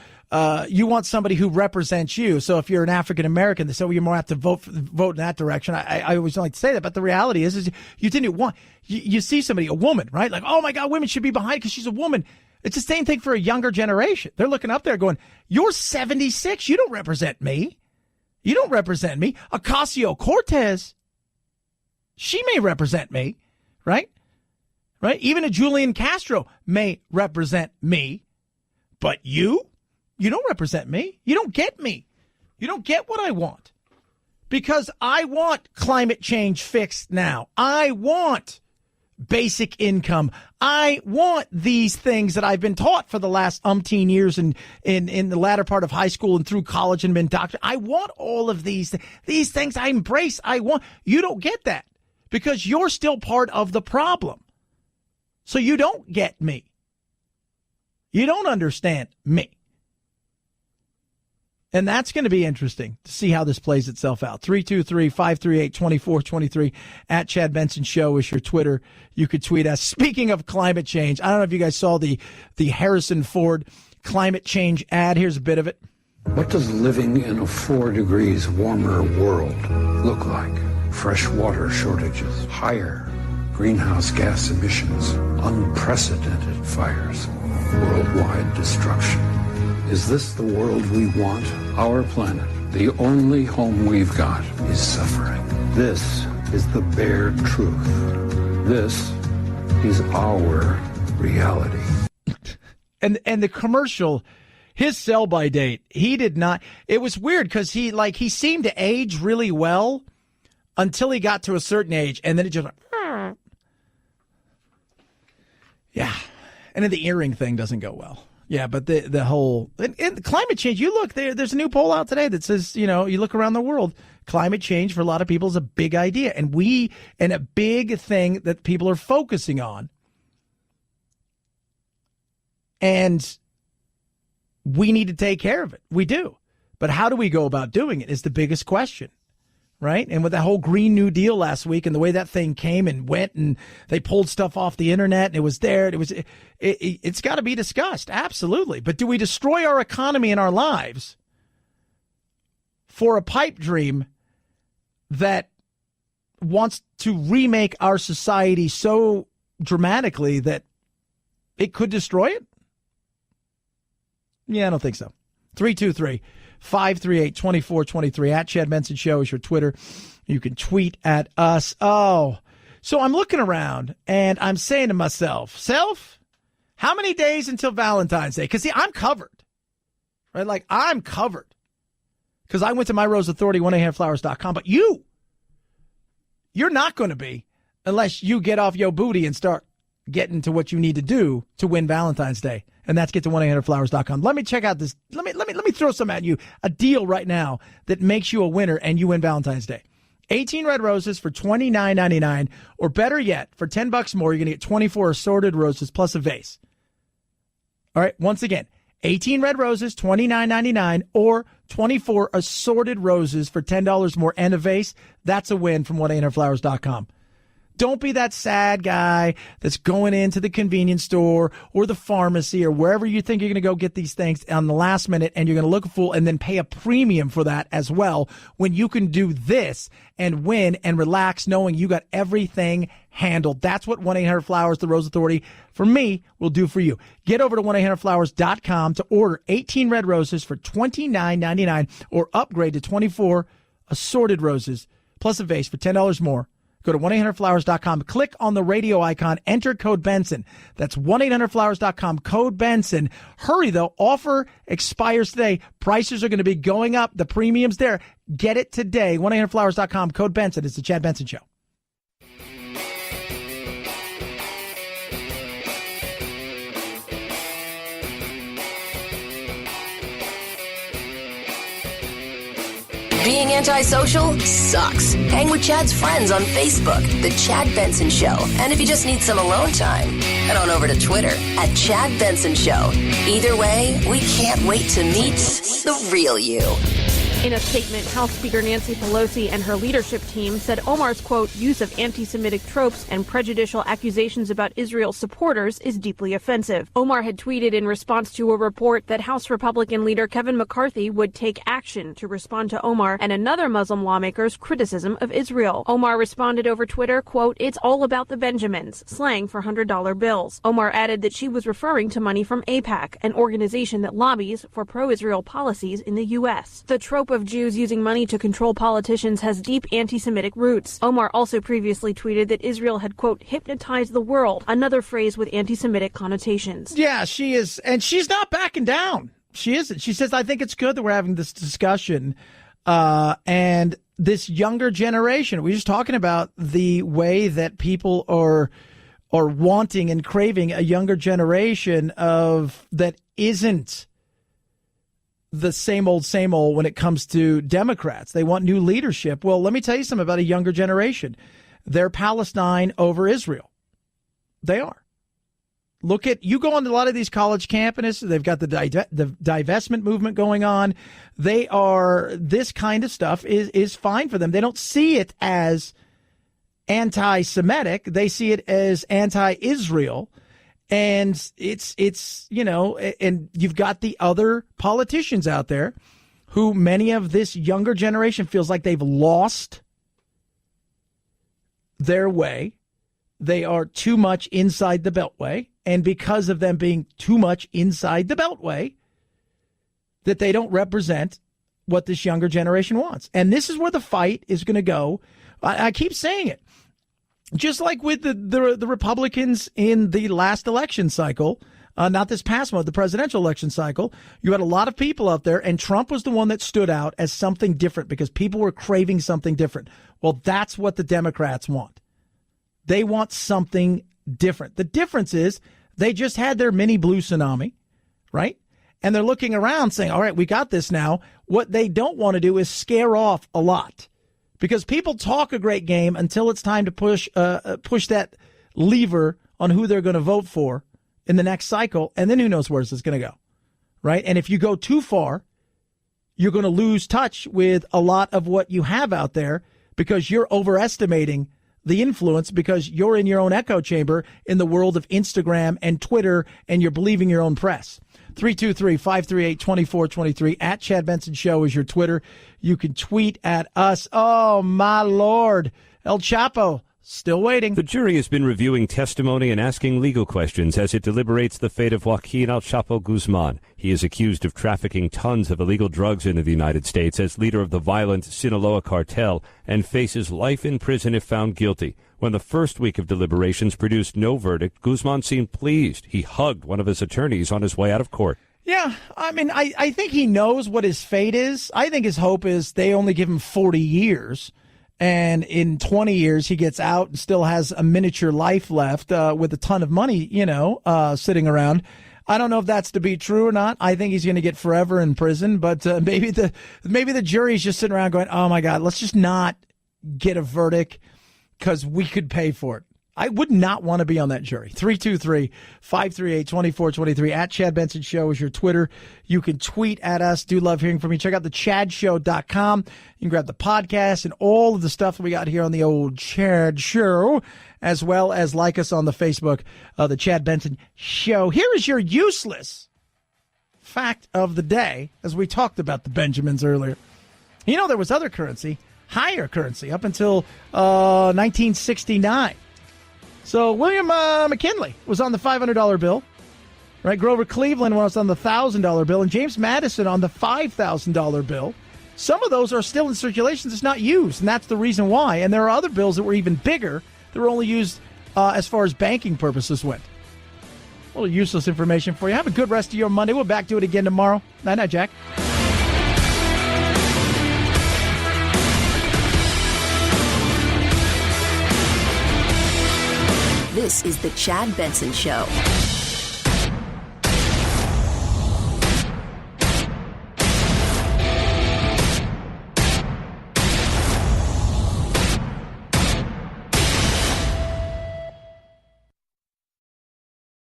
want somebody who represents you. So if you're an African American, they say, well, you're more apt to vote in that direction. I always like to say that, but the reality is you didn't want, you see somebody, a woman, right? Like, oh my God, women should be behind because she's a woman. It's the same thing for a younger generation. They're looking up there going, you're 76. You don't represent me. You don't represent me. Ocasio-Cortez, she may represent me, right? Right? Even a Julian Castro may represent me, but you don't represent me. You don't get me. You don't get what I want, because I want climate change fixed now. I want basic income. I want these things that I've been taught for the last umpteen years in the latter part of high school and through college and been doctored. I want all of these things. I embrace. I want. You don't get that because you're still part of the problem. So you don't get me. You don't understand me. And that's going to be interesting to see how this plays itself out. 323-538-2423 at Chad Benson Show is your Twitter. You could tweet us. Speaking of climate change, I don't know if you guys saw the Harrison Ford climate change ad. Here's a bit of it. What does living in a 4 degrees warmer world look like? Fresh water shortages, higher greenhouse gas emissions, unprecedented fires, worldwide destruction. Is this the world we want? Our planet, the only home we've got, is suffering. This is the bare truth. This is our reality. And the commercial, his sell-by date, he did not. It was weird because he seemed to age really well until he got to a certain age, and then it just went. Yeah. And then the earring thing doesn't go well. Yeah, but the whole and climate change, you look, there's a new poll out today that says, you look around the world, climate change for a lot of people is a big idea. And a big thing that people are focusing on. And we need to take care of it. We do. But how do we go about doing it is the biggest question. Right? And with that whole Green New Deal last week and the way that thing came and went and they pulled stuff off the internet and it was there. It's got to be discussed. Absolutely. But do we destroy our economy and our lives for a pipe dream that wants to remake our society so dramatically that it could destroy it? Yeah, I don't think so. 323-538-2423 at Chad Benson Show is your Twitter. You can tweet at us. Oh, so I'm looking around and I'm saying to myself, how many days until Valentine's Day? Because, see, I'm covered, right? Like, I'm covered because I went to My Rose Authority, 1-800-Flowers.com. But you're not going to be unless you get off your booty and start getting to what you need to do to win Valentine's Day. And that's get to 1-800-Flowers.com. Let me check out this. Let me throw some at you. A deal right now that makes you a winner and you win Valentine's Day. 18 red roses for $29.99, or better yet, for $10 more, you're going to get 24 assorted roses plus a vase. All right. Once again, 18 red roses, $29.99, or 24 assorted roses for $10 more and a vase. That's a win from 1-800-Flowers.com. Don't be that sad guy that's going into the convenience store or the pharmacy or wherever you think you're going to go get these things on the last minute, and you're going to look a fool and then pay a premium for that as well, when you can do this and win and relax knowing you got everything handled. That's what 1-800-Flowers, the Rose Authority, for me, will do for you. Get over to 1-800-Flowers.com to order 18 red roses for $29.99, or upgrade to 24 assorted roses plus a vase for $10 more. Go to 1-800-Flowers.com, click on the radio icon, enter code Benson. That's 1-800-Flowers.com, code Benson. Hurry, though. Offer expires today. Prices are going to be going up. The premium's there. Get it today. 1-800-Flowers.com, code Benson. It's the Chad Benson Show. Being antisocial sucks. Hang with Chad's friends on Facebook, The Chad Benson Show. And if you just need some alone time, head on over to Twitter at Chad Benson Show. Either way, we can't wait to meet the real you. In a statement, House Speaker Nancy Pelosi and her leadership team said Omar's, quote, use of anti-Semitic tropes and prejudicial accusations about Israel supporters is deeply offensive. Omar had tweeted in response to a report that House Republican leader Kevin McCarthy would take action to respond to Omar and another Muslim lawmaker's criticism of Israel. Omar responded over Twitter, quote, it's all about the Benjamins, slang for $100 bills. Omar added that she was referring to money from AIPAC, an organization that lobbies for pro-Israel policies in the U.S. The trope of Jews using money to control politicians has deep anti-Semitic roots. Omar also previously tweeted that Israel had, quote, hypnotized the world, another phrase with anti-Semitic connotations. Yeah, she is, and she's not backing down. She isn't. She says, I think it's good that we're having this discussion. And this younger generation, we're just talking about the way that people are wanting and craving a younger generation of that isn't the same old when it comes to Democrats. They want new leadership. Well, let me tell you something about a younger generation. They're Palestine over Israel. They are. Look at, you go on to a lot of these college campuses, they've got the divestment movement going on. They are, this kind of stuff is fine for them. They don't see it as anti-Semitic. They see it as anti-Israel. And it's, you know, and you've got the other politicians out there who many of this younger generation feels like they've lost their way. They are too much inside the Beltway. And because of them being too much inside the Beltway, that they don't represent what this younger generation wants. And this is where the fight is going to go. I keep saying it. Just like with the Republicans in the last election cycle, not this past one, the presidential election cycle, you had a lot of people out there, and Trump was the one that stood out as something different because people were craving something different. Well, that's what the Democrats want. They want something different. The difference is they just had their mini blue tsunami, right? And they're looking around saying, all right, we got this now. What they don't want to do is scare off a lot. Because people talk a great game until it's time to push that lever on who they're going to vote for in the next cycle, and then who knows where this is going to go, right? And if you go too far, you're going to lose touch with a lot of what you have out there because you're overestimating the influence because you're in your own echo chamber in the world of Instagram and Twitter, and you're believing your own press. 323-538-2423 at Chad Benson Show is your Twitter. You can tweet at us. Oh, my Lord. El Chapo, still waiting. The jury has been reviewing testimony and asking legal questions as it deliberates the fate of Joaquin El Chapo Guzman. He is accused of trafficking tons of illegal drugs into the United States as leader of the violent Sinaloa cartel and faces life in prison if found guilty. When the first week of deliberations produced no verdict, Guzman seemed pleased. He hugged one of his attorneys on his way out of court. Yeah, I mean, I think he knows what his fate is. I think his hope is they only give him 40 years. And in 20 years, he gets out and still has a miniature life left with a ton of money, sitting around. I don't know if that's to be true or not. I think he's going to get forever in prison. But maybe the jury's just sitting around going, oh, my God, let's just not get a verdict because we could pay for it. I would not want to be on that jury. 323-538-2423 at Chad Benson Show is your Twitter. You can tweet at us. Do love hearing from you. Check out the chadshow.com. You can grab the podcast and all of the stuff we got here on the old Chad Show, as well as like us on the Facebook, the Chad Benson Show. Here is your useless fact of the day, as we talked about the Benjamins earlier. You know, there was other currency, higher currency, up until 1969. So William McKinley was on the $500 bill, right? Grover Cleveland was on the $1,000 bill, and James Madison on the $5,000 bill. Some of those are still in circulation that's not used, and that's the reason why. And there are other bills that were even bigger that were only used as far as banking purposes went. A little useless information for you. Have a good rest of your Monday. We'll back to it again tomorrow. Night-night, Jack. This is the Chad Benson Show.